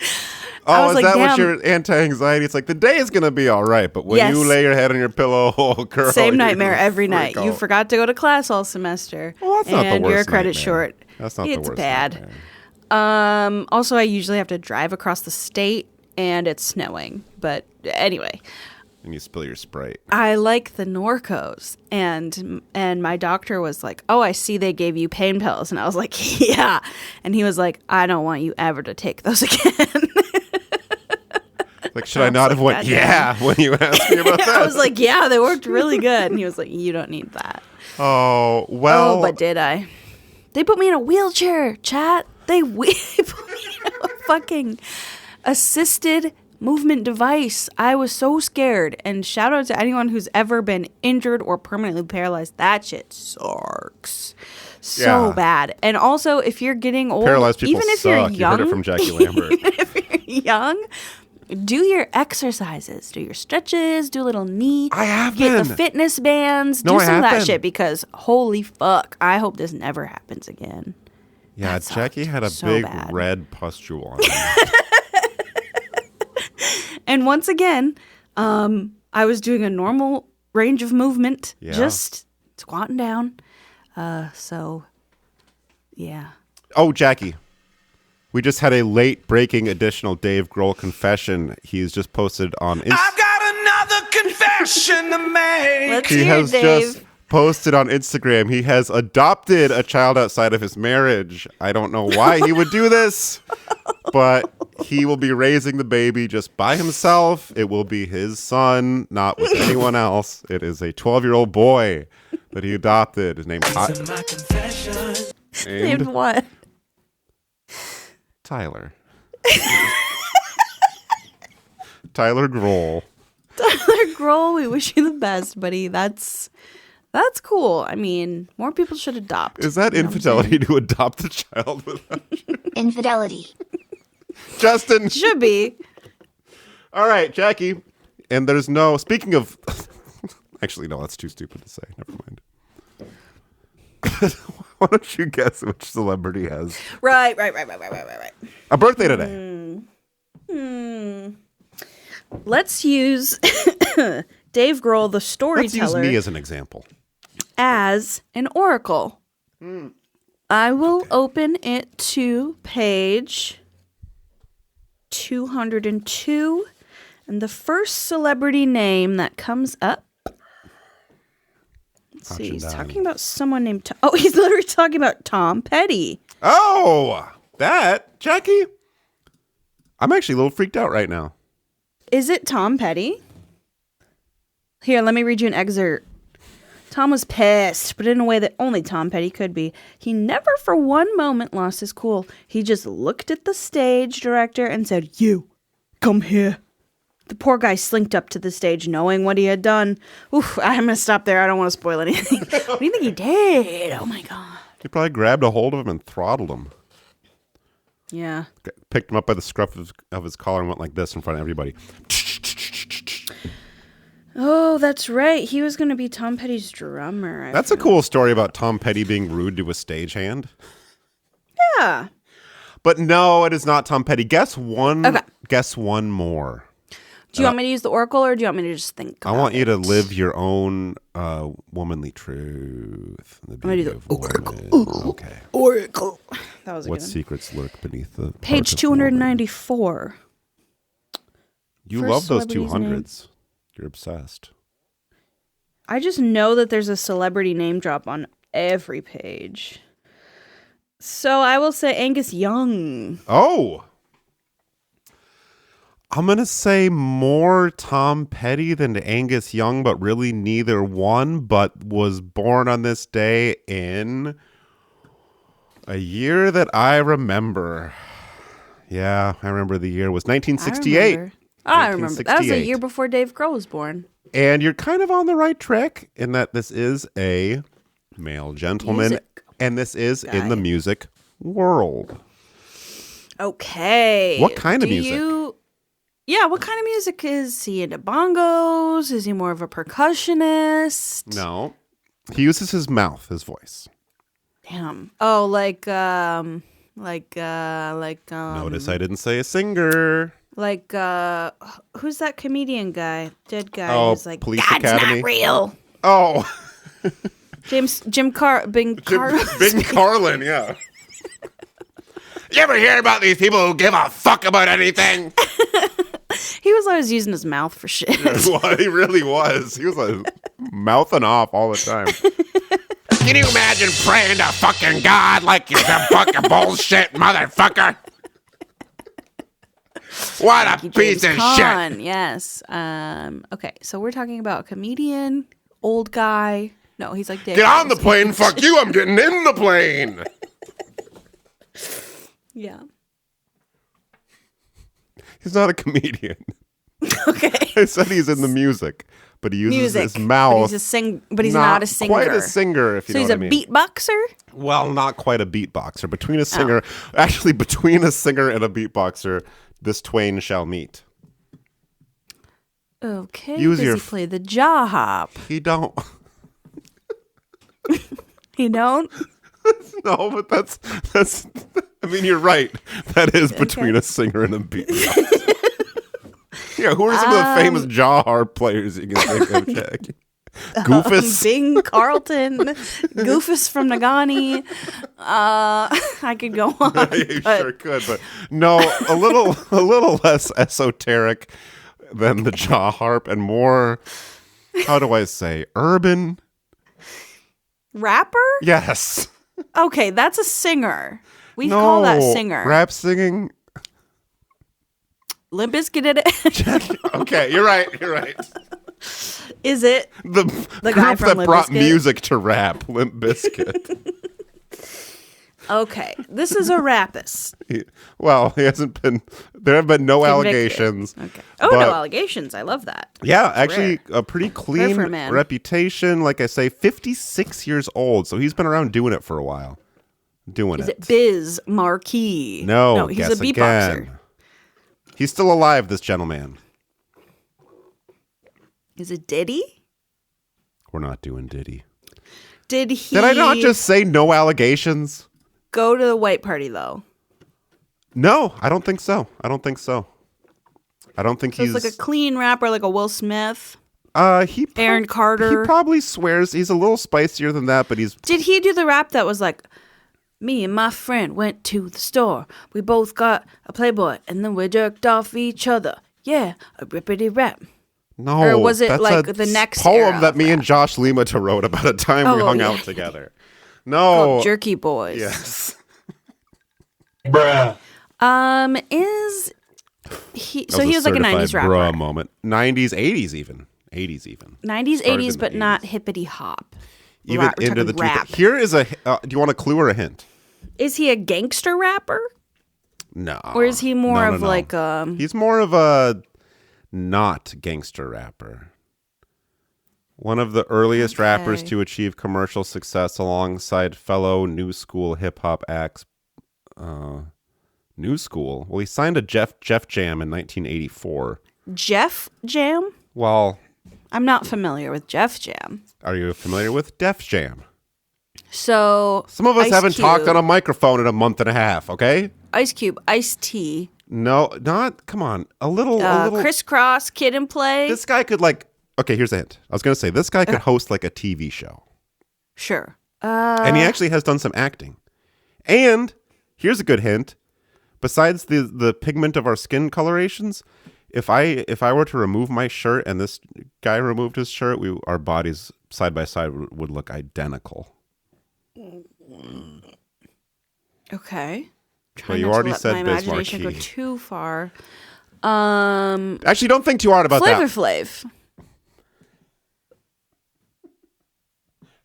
Oh, I was is like, that what damn. your anti-anxiety? It's like the day is going to be all right, but when Yes. you lay your head on your pillow, oh, girl. Same you're nightmare gonna every freak night. You out. forgot to go to class all semester. Well, that's not the and you're a worst credit nightmare. short. That's not It's the worst bad. nightmare. Also, I usually have to drive across the state, and it's snowing. But anyway, And you spill your Sprite. I like the Norcos, and my doctor was like, "Oh, I see they gave you pain pills," and I was like, "Yeah," and he was like, "I don't want you ever to take those again." Like, should I not have went, "Goddamn." yeah, when you asked me about that? I was like, "Yeah, they worked really good," and he was like, "You don't need that." Oh, well. Oh, but did I? They put me in a wheelchair, chat. They put me in a fucking assisted movement device. I was so scared. And shout out to anyone who's ever been injured or permanently paralyzed. That shit sucks so Yeah. bad. And also, if you're getting old, Paralyzed people even if suck. you're You young, heard it from Jackie Lambert. even if you're young, do your exercises, do your stretches, do a little knee. I have Get been. the fitness bands, No, do I some of have that been. shit because holy fuck, I hope this never happens again. Yeah, That Jackie sucked had a so big bad. red pustule on her. And once again, I was doing a normal range of movement, Yeah. just squatting down. So, yeah. Oh, Jackie. We just had a late breaking additional Dave Grohl confession. He's just posted on Instagram. I've got another confession to make. Let's He hear has it, Dave. just posted on Instagram. He has adopted a child outside of his marriage. I don't know why he would do this, but he will be raising the baby just by himself. It will be his son, not with anyone else. It is a 12-year-old boy that he adopted. His name's My confession. Named named what? Tyler. Tyler Grohl. Tyler Grohl, we wish you the best, buddy. That's cool. I mean, more people should adopt. Is that You know what I'm infidelity to adopt a child without Infidelity. Justin? saying? Should be. All right, Jackie. And there's no, speaking of, actually, no, that's too stupid to say. Never mind. Why don't you guess which celebrity has Right. a birthday today? Let's use Dave Grohl, the Let's storyteller, use me as an example. as an oracle. I will open it to page 202. And the first celebrity name that comes up. Let's see. He's talking about someone named Tom. Oh, he's literally talking about Tom Petty. Oh, that, Jackie? I'm actually a little freaked out right now. Is it Tom Petty? Here, let me read you an excerpt. Tom was pissed, but in a way that only Tom Petty could be. He never for one moment lost his cool. He just looked at the stage director and said, "You, come here." The poor guy slinked up to the stage knowing what he had done. Oof, I'm going to stop there. I don't want to spoil anything. What do you think he did? Oh, my God. He probably grabbed a hold of him and throttled him. Yeah. Picked him up by the scruff of his collar and went like this in front of everybody. Oh, that's right. He was going to be Tom Petty's drummer. That's a cool story about Tom Petty being rude to a stagehand. Yeah. But no, it is not Tom Petty. Guess one. Okay. Guess one more. Do you want me to use the oracle or do you want me to just think I want you to live your own womanly truth. The gonna do beauty the of woman. Okay. oracle? That was a What good one. secrets lurk beneath the Page heart of woman? 294. You First love those celebrity's 200s. You're obsessed. I just know that there's a celebrity name drop on every page. So I will say Angus Young. Oh. I'm going to say more Tom Petty than Angus Young, but really neither one, but was born on this day in a year that I remember. Yeah, I remember the year was 1968. I remember. That was a 1968. year before Dave Grohl was born. And you're kind of on the right track in that this is a male gentleman, Music and this is in guy. the music world. Okay. What kind of music? Yeah, what kind of music? Is he into bongos? Is he more of a percussionist? No. He uses his mouth, his voice. Damn. Oh, like Notice I didn't say a singer. Who's that comedian guy? Dead guy Oh, who's like, Police God's Academy? not real. Oh, Bing Carlin. Bing Carlin, yeah. You ever hear about these people who give a fuck about anything? He was always using his mouth for shit. Well, he really was. He was like mouthing off all the time. Can you imagine praying to fucking God like you're some fucking bullshit motherfucker? What a piece of shit. Yes. Okay, so we're talking about a comedian, old guy. No, he's like Get on the plane. Fuck you. I'm getting in the plane. Yeah. He's not a comedian. Okay. I said he's in the music, but he uses his mouth. But he's not a singer. Quite a singer, if you know what I mean. So he's a beatboxer? Well, not quite a beatboxer. Between a singer, actually between a singer and a beatboxer, this twain shall meet. Okay. Use Does your he play the jaw hop? He don't. He don't? No, but that's. I mean, you're right. That is between a singer and a beatboxer. Yeah, who are some of the famous jaw harp players you can think of, Jack? Goofus? Bing Carlton, Goofus from Nagani. I could go on. You sure could, but no, a little less esoteric than the jaw harp and more, how do I say, urban? Rapper? Yes. Okay, that's a singer. We call that singer. Rap singing. Limp Bizkit did it. Okay, you're right. Is it The guy group from that Limp brought Bizkit? music to rap, Limp Bizkit. Okay, this is a rapist. Well, he hasn't been. There have been no Convicted. allegations. Okay. Oh, but- no allegations. I love that. Yeah, actually, a pretty clean for a man. reputation. Like I say, 56 years old, so he's been around doing it for a while. Is it Biz Marquis? No, he's a guess beatboxer. again. He's still alive, this gentleman. Is it Diddy? We're not doing Diddy. Did he? Did I not just say no allegations? go to the white party though? No, I don't think so. I don't think he's It's like a clean rapper, like a Will Smith. Aaron Carter. He probably swears he's a little spicier than that, but he's. Did he do the rap that was like, me and my friend went to the store. We both got a Playboy, and then we jerked off each other. Yeah, a rippity rap. No, Or was it that's like a the next poem era that of me and rap? Josh Limata wrote about a time we Oh, hung yeah. out together? No, Called Jerky Boys. yes. Bruh. Is he? That So he was like a certified '90s rapper. bruh moment. 90s, 80s even. 80s even. 90s, Started 80s, in but the not hippity hop. Even We're into talking the rap. Here is a. Do you want a clue or a hint? Is he a gangster rapper, No. or is he more No, no, of no. like He's more of a not gangster rapper. One of the earliest rappers Okay. to achieve commercial success alongside fellow new school hip hop acts. New school? Well, he signed to Jeff Jam in 1984. Jeff Jam? Well, I'm not familiar with Jeff Jam. are you familiar with Def Jam? So Some of us Ice haven't talked Cube- on a microphone in a month and a half, okay? Ice Cube, Ice T, No, not, come on. A little. Crisscross, Kid and Play. This guy could okay, here's a hint. I was going to say, this guy could host like a TV show. Sure. And he actually has done some acting. And here's a good hint. Besides the pigment of our skin colorations, if I were to remove my shirt and this guy removed his shirt, our bodies side by side would look identical. Okay. Well, Trying you not to already let said my Biz imagination go Marquis. too far. Actually, don't think too hard about Flavor that. Flav.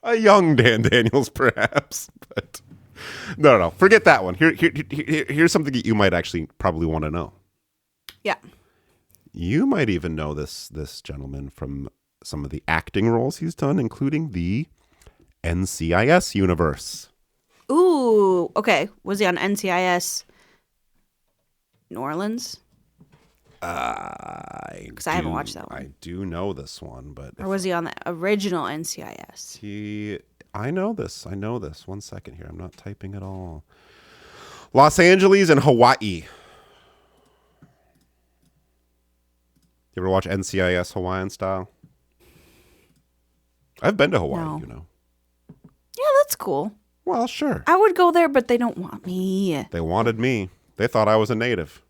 A young Dan Daniels, perhaps, but no. Forget that one. Here's something that you might actually probably want to know. Yeah. You might even know this gentleman from some of the acting roles he's done, including the NCIS universe. Ooh. Okay. Was he on NCIS New Orleans? Because I haven't watched that one. I do know this one, but Or was he on the original NCIS? I know this. 1 second here. I'm not typing at all. Los Angeles and Hawaii. You ever watch NCIS Hawaiian style? I've been to Hawaii, No. you know. Yeah, that's cool. Well, sure. I would go there, but they don't want me. They wanted me. They thought I was a native.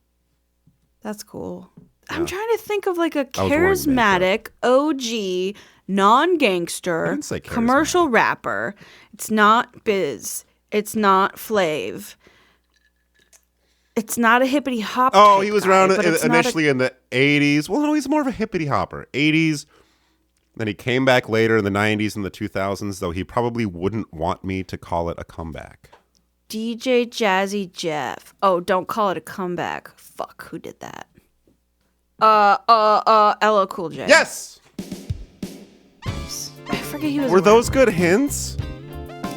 That's cool. I'm trying to think of like a I was wearing charismatic OG non-gangster didn't say charismatic. commercial rapper. It's not Biz. It's not Flav. It's not a hippity hop. Oh, type he was guy, around but it's not initially in the 80s. Well, no, he's more of a hippity hopper. 80s. Then he came back later in the 90s and the 2000s, though he probably wouldn't want me to call it a comeback. DJ Jazzy Jeff. Oh, don't call it a comeback. Fuck, who did that? LL Cool J. Yes! I forget he was. Were those good hints?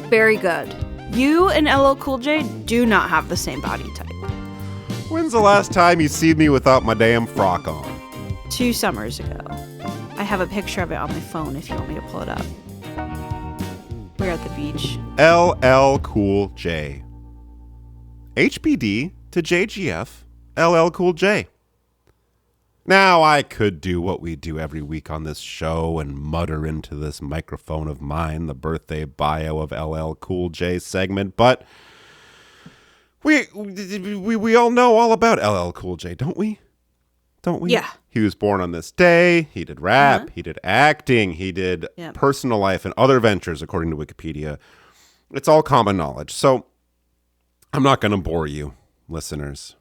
very good. You and LL Cool J do not have the same body type. When's the last time you seen me without my damn frock on? 2 summers ago. I have a picture of it on my phone if you want me to pull it up. We're at the beach. LL Cool J. HBD to JGF, LL Cool J. Now, I could do what we do every week on this show and mutter into this microphone of mine the birthday bio of LL Cool J segment, but we all know all about LL Cool J, don't we? Don't we? Yeah. He was born on this day. He did rap. He did acting. He did personal life and other ventures, according to Wikipedia. It's all common knowledge. So I'm not going to bore you, listeners.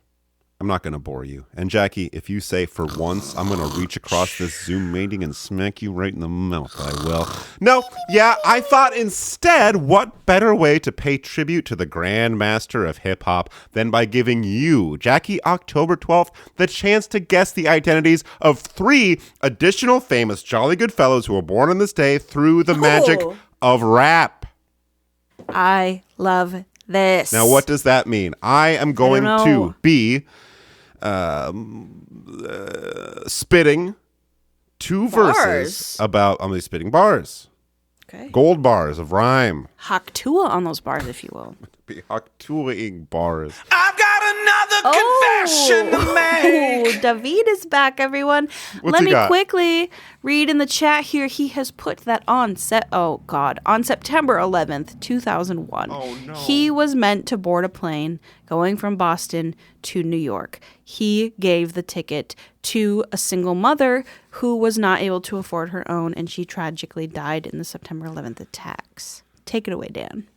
I'm not going to bore you. And Jackie, if you say for once, I'm going to reach across this Zoom meeting and smack you right in the mouth, I will. No, yeah, I thought instead, what better way to pay tribute to the Grand Master of Hip Hop than by giving you, Jackie, October 12th, the chance to guess the identities of 3 additional famous Jolly Good Fellows who were born on this day through the magic of rap. I love this. Now, what does that mean? I am going to be spitting 2 verses about, I'm going to be spitting bars. Okay. Gold bars of rhyme. Haktua on those bars, if you will. Be Haktuaing bars. I've got another confession to make. David is back, everyone. Let me quickly read in the chat here. He has put that on on September 11th, 2001. Oh, no. He was meant to board a plane going from Boston to New York. He gave the ticket to a single mother who was not able to afford her own, and she tragically died in the September 11th attacks. Take it away, Dan.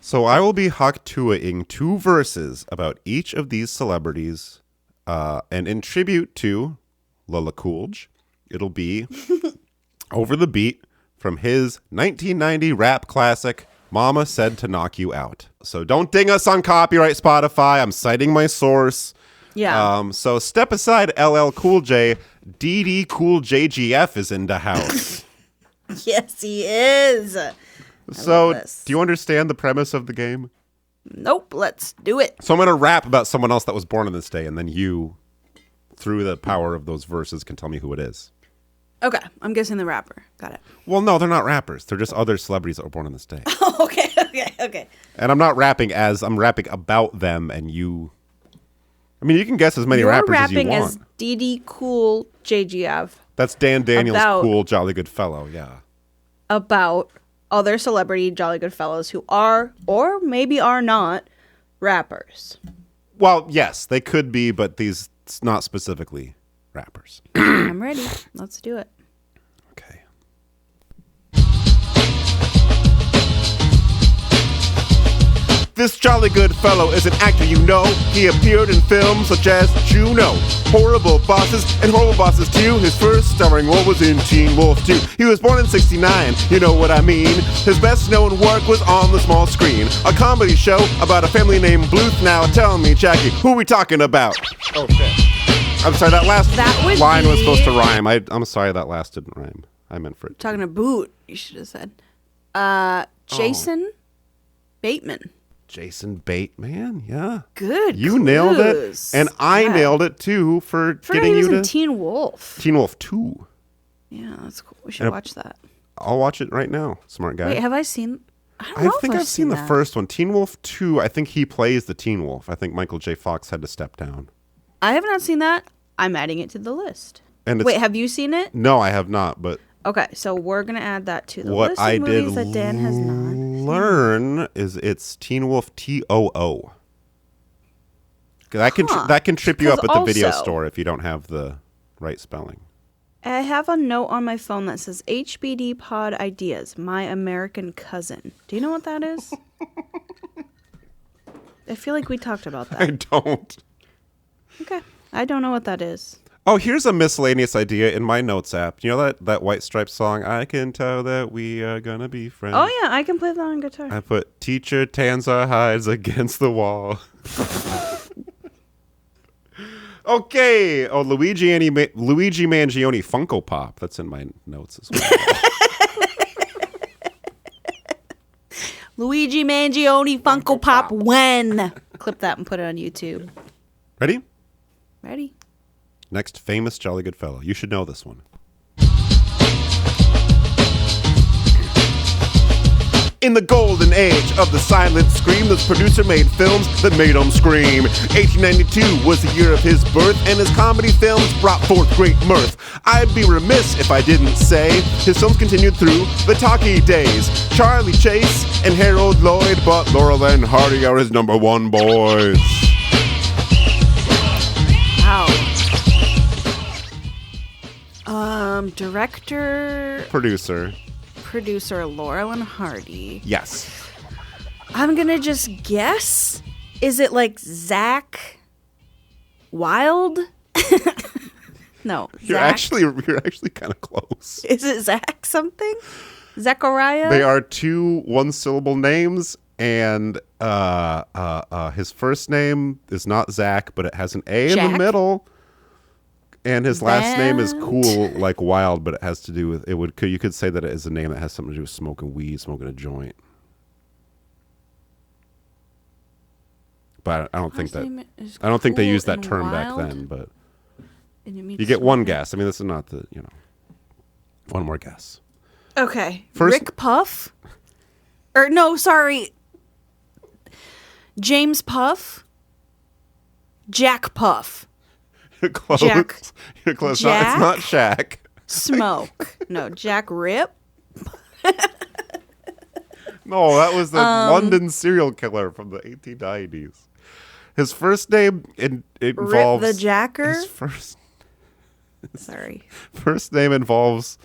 So I will be Haktuaing 2 verses about each of these celebrities, and in tribute to Lola Coolj, it'll be Over the Beat from his 1990 rap classic, Mama Said to Knock You Out. So don't ding us on copyright, Spotify. I'm citing my source. Yeah. So step aside, LL Cool J. DD Cool JGF is in the house. Yes, he is. So do you understand the premise of the game? Nope. Let's do it. So I'm going to rap about someone else that was born on this day, and then you, through the power of those verses, can tell me who it is. Okay. I'm guessing the rapper. Got it. Well, no, they're not rappers. They're just other celebrities that were born on this day. Okay. And I'm not rapping I'm rapping about them, and you... I mean, you can guess as many rappers as you want. You're rapping as DD Cool JGF. That's Dan Daniels' cool, jolly good fellow, yeah. About other celebrity Jolly Good Fellows who are, or maybe are not, rappers. Well, yes, they could be, but these not specifically rappers. I'm ready. Let's do it. Okay. This jolly good fellow is an actor you know. He appeared in films such as Juno, Horrible Bosses, and Horrible Bosses 2. His first starring role was in Teen Wolf 2. He was born in '69, you know what I mean. His best known work was on the small screen, a comedy show about a family named Bluth. Now tell me, Jackie, who are we talking about? Oh, shit. I'm sorry, that line was supposed to rhyme. I'm sorry, that last didn't rhyme. I meant for it. Talking to Boot, you should have said. Jason Bateman. Jason Bateman, yeah. Good. You nailed it. And I nailed it too for getting you to Teen Wolf. Teen Wolf 2. Yeah, that's cool. We should watch that. I'll watch it right now, smart guy. Wait, have I seen... I think I've seen the first one. Teen Wolf 2, I think he plays the Teen Wolf. I think Michael J. Fox had to step down. I have not seen that. I'm adding it to the list. And wait, have you seen it? No, I have not, but... Okay, so we're going to add that to the list of movies that Dan has not learn is it's Teen Wolf TOO. That can trip you up at the video also- store if you don't have the right spelling. I have a note on my phone that says HBD Pod Ideas, My American Cousin. Do you know what that is? I feel like we talked about I that. don't. Okay. I don't know what that is. Oh, here's a miscellaneous idea in my notes app. You know that White Stripes song, I Can Tell That We Are Gonna Be Friends? Oh, yeah. I can play that on guitar. I put teacher tans our hides against the wall. Okay. Oh, Luigi Mangione Funko Pop. That's in my notes as well. Luigi Mangione Funko Pop when? Clip that and put it on YouTube. Ready? Ready? Next famous Jolly Good Fellow. You should know this one. In the golden age of the silent scream, this producer made films that made him scream. 1892 was the year of his birth, and his comedy films brought forth great mirth. I'd be remiss if I didn't say his films continued through the talkie days. Charlie Chase and Harold Lloyd, but Laurel and Hardy are his number one boys. Wow. Director, producer Laurel and Hardy. Yes. I'm gonna just guess. Is it like Zach Wild? No. You're actually kind of close. Is it Zach something? Zachariah? They are two one-syllable names, and his first name is not Zach, but it has an A in Jack? the middle. And his last name is cool, like Wild, but it has to do with you could say that it is a name that has something to do with smoking weed, smoking a joint. But I don't think they used that term back then. But you get one guess. I mean, this is not one more guess. Okay. First- Rick Puff? Or no, sorry. James Puff? Jack Puff. You're close. Jack. You're close. Jack? It's not Shaq. Smoke. No, Jack Rip? No, that was the London serial killer from the 1890s. His first name involves Rip the Jacker? His Sorry. first name involves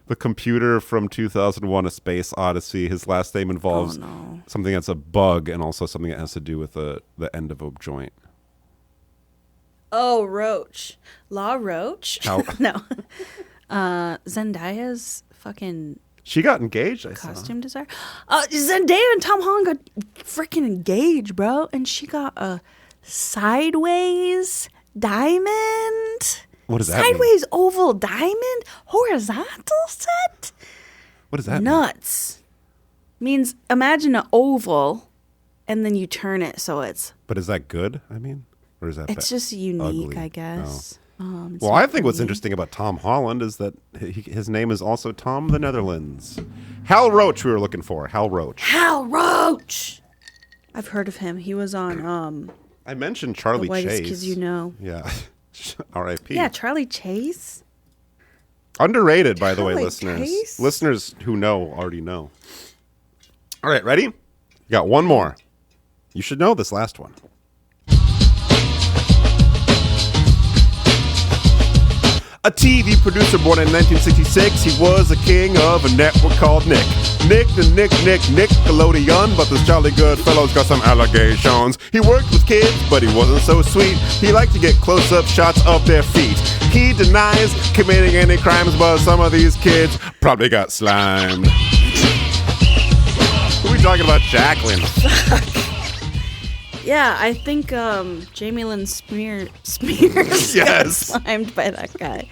the computer from 2001: A Space Odyssey. His last name involves something that's a bug and also something that has to do with the end of a joint. Oh, Roach. La Roach? How? No. Zendaya's fucking She got engaged, I saw. costume designer. Zendaya and Tom Holland got freaking engaged, bro. And she got a sideways diamond. What does that mean? Sideways oval diamond? Horizontal set? What does that mean? Nuts. Means imagine an oval and then you turn it so it's But is that good, I mean? Or is that it's just unique, ugly? I guess. It's Well, I not think what's for me. interesting about Tom Holland is that his name is also Tom the Netherlands. Hal Roach we were looking for. Hal Roach. Hal Roach. I've heard of him. He was on I mentioned The Charlie Whitest Chase. Kids You Know. Yeah. R.I.P. Yeah, Charlie Chase. Underrated, by the way, Charlie listeners. Chase? Listeners who know already know. All right, ready? You got one more. You should know this last one. A TV producer born in 1966, he was a king of a network called Nick. Nickelodeon, but this jolly good fellow's got some allegations. He worked with kids, but he wasn't so sweet. He liked to get close-up shots of their feet. He denies committing any crimes, but some of these kids probably got slimed. Who are we talking about, Jacqueline? Yeah, I think Jamie Lynn Spears got Yes. slimed by that guy.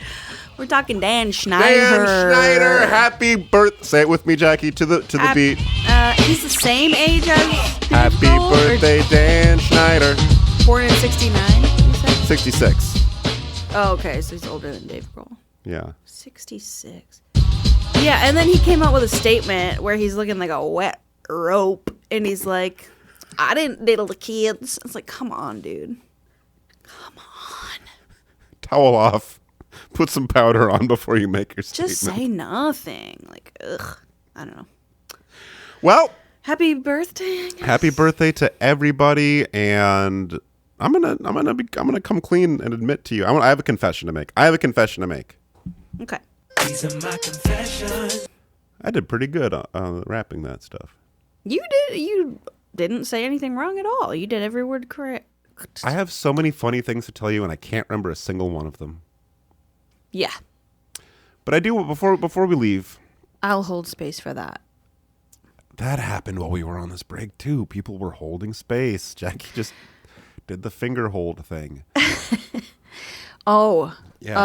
We're talking Dan Schneider. Dan Schneider, happy birthday. Say it with me, Jackie, to the beat. He's the same age as Dave Happy Grohl, or birthday, Dan Schneider. Born in 69, you said? 66. Oh, okay, so he's older than Dave Grohl. Yeah. 66. Yeah, and then he came out with a statement where he's looking like a wet rope, and he's like, I didn't diddle the kids. It's like, come on, dude. Come on. Towel off. Put some powder on before you make your statement. Just say nothing. Like, ugh. I don't know. Well, Happy birthday, I guess. happy birthday to everybody, and I'm gonna come clean and admit to you. I have a confession to make. Okay. These are my confessions. I did pretty good rapping that stuff. You didn't say anything wrong at all. You did every word correct. I have so many funny things to tell you, and I can't remember a single one of them. Yeah. But I do before we leave. I'll hold space for that. That happened while we were on this break too. People were holding space. Jackie just did the finger hold thing. Oh. Yes.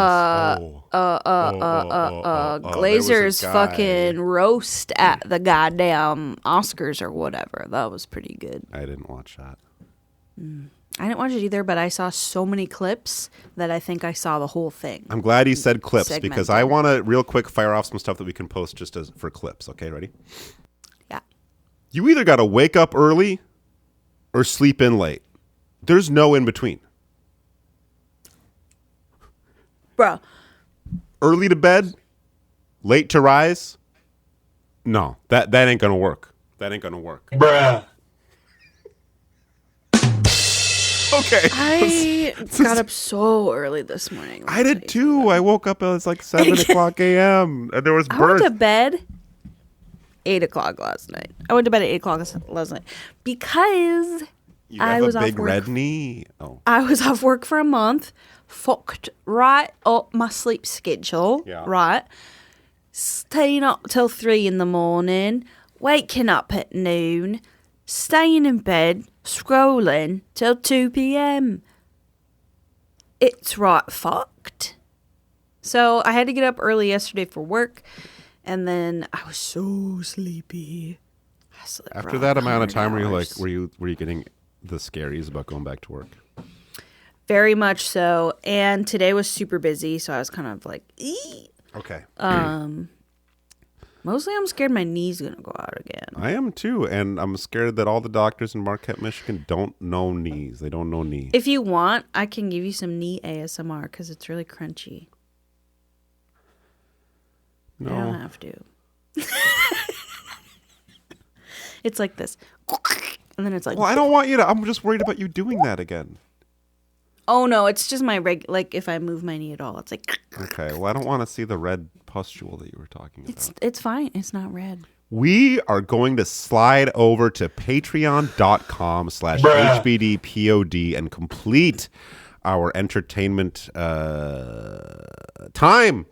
Glazer's fucking roast at the goddamn Oscars or whatever. That was pretty good. I didn't watch that. I didn't watch it either, but I saw so many clips that I think I saw the whole thing. I'm glad he said clips because Segmented. I want to real quick fire off some stuff that we can post just for clips. Okay, ready? Yeah. You either got to wake up early or sleep in late. There's no in between. Bro. Early to bed, late to rise. No, that ain't gonna work. That ain't gonna work. Bruh. Okay. I got up so early this morning. I did too. I woke up, it was like 7 o'clock a.m. and there was I went birds. to bed 8 o'clock last night. I went to bed at 8 o'clock last night because You I have was a off big work. red knee. Oh. I was off work for a month, fucked right up my sleep schedule, Yeah. right? Staying up till 3 in the morning, waking up at noon, staying in bed, scrolling till 2 p.m. It's right fucked. So I had to get up early yesterday for work, and then I was so sleepy. I slept for After that amount of 100 time, hours. were you getting the scaries about going back to work? Very much so. And today was super busy, so I was kind of like, ee. Okay. Mostly I'm scared my knee's going to go out again. I am too, and I'm scared that all the doctors in Marquette, Michigan don't know knees. They don't know knee. If you want, I can give you some knee ASMR because it's really crunchy. No. I don't have to. It's like this. And then it's like, Well, I don't want you to. I'm just worried about you doing that again. oh no, it's just my like if I move my knee at all, it's like, Okay. Well, I don't want to see the red pustule that you were talking about. it's fine. It's not red. We are going to slide over to patreon.com/HBDPOD and complete our entertainment time.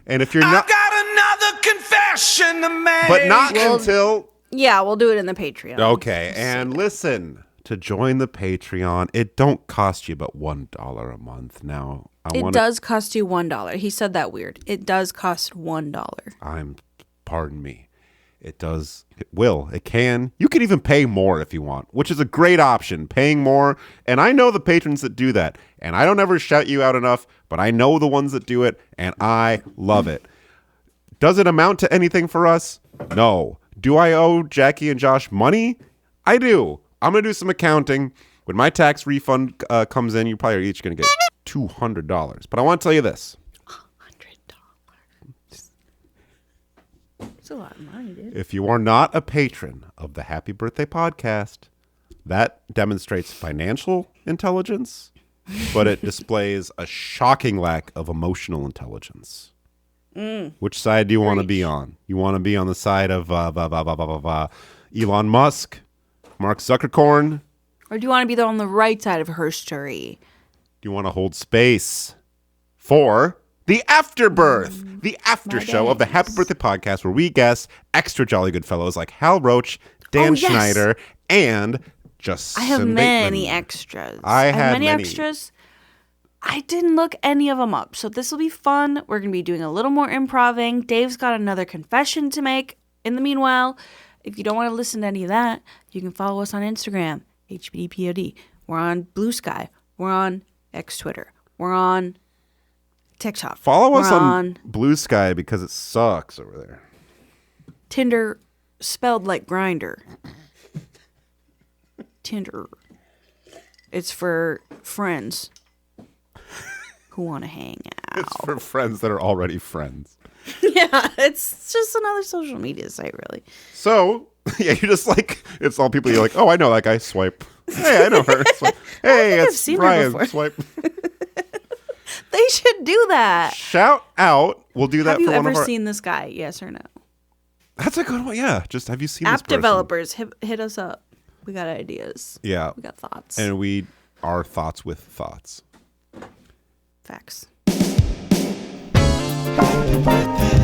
And if you're I not, got another confession to make. but not until, Yeah, we'll do it in the Patreon. okay. And listen, to join the Patreon, it don't cost you but $1 a month. Now, It does cost you $1. He said that weird. It does cost $1. Pardon me. It does. It will. It can. You can even pay more if you want, which is a great option, paying more. And I know the patrons that do that. And I don't ever shout you out enough, but I know the ones that do it, and I love it. Does it amount to anything for us? No. Do I owe Jackie and Josh money? I do. I'm going to do some accounting. When my tax refund comes in, you probably are each going to get $200. But I want to tell you this. It's a lot of money, dude. If you are not a patron of the Happy Birthday podcast, that demonstrates financial intelligence, but it displays a shocking lack of emotional intelligence. Which side do you want to be on? You want to be on the side of Elon Musk, Mark Zuckerkorn? Or do you want to be on the right side of her story? Do you want to hold space for the Afterbirth, the after show of the Happy Birthday podcast, where we guess extra jolly good fellows like Hal Roach, Dan Oh, yes. Schneider, and Justin I have many Bateman. extras. I have had many many. extras. I didn't look any of them up, so this will be fun. We're going to be doing a little more improving. Dave's got another confession to make. In the meanwhile, if you don't want to listen to any of that, you can follow us on Instagram, HBDPOD. We're on Blue Sky. We're on X Twitter. We're on TikTok. Follow us We're on Blue Sky because it sucks over there. Tinder, spelled like grinder. Tinder. It's for friends who want to hang out. It's for friends that are already friends. Yeah, it's just another social media site, really. So, yeah, you're just like, it's all people you're like, oh, I know that guy. Swipe Hey, I know her. Hey, I've it's seen her Ryan. before. Swipe. They should do that. Shout out. We'll do that Have you for one ever of our. seen this guy? Yes or no? That's a good one. Yeah. Just have you seen this App person? developers, hit us up. We got ideas. Yeah. We got thoughts. And we are thoughts with thoughts. Facts. Happy birthday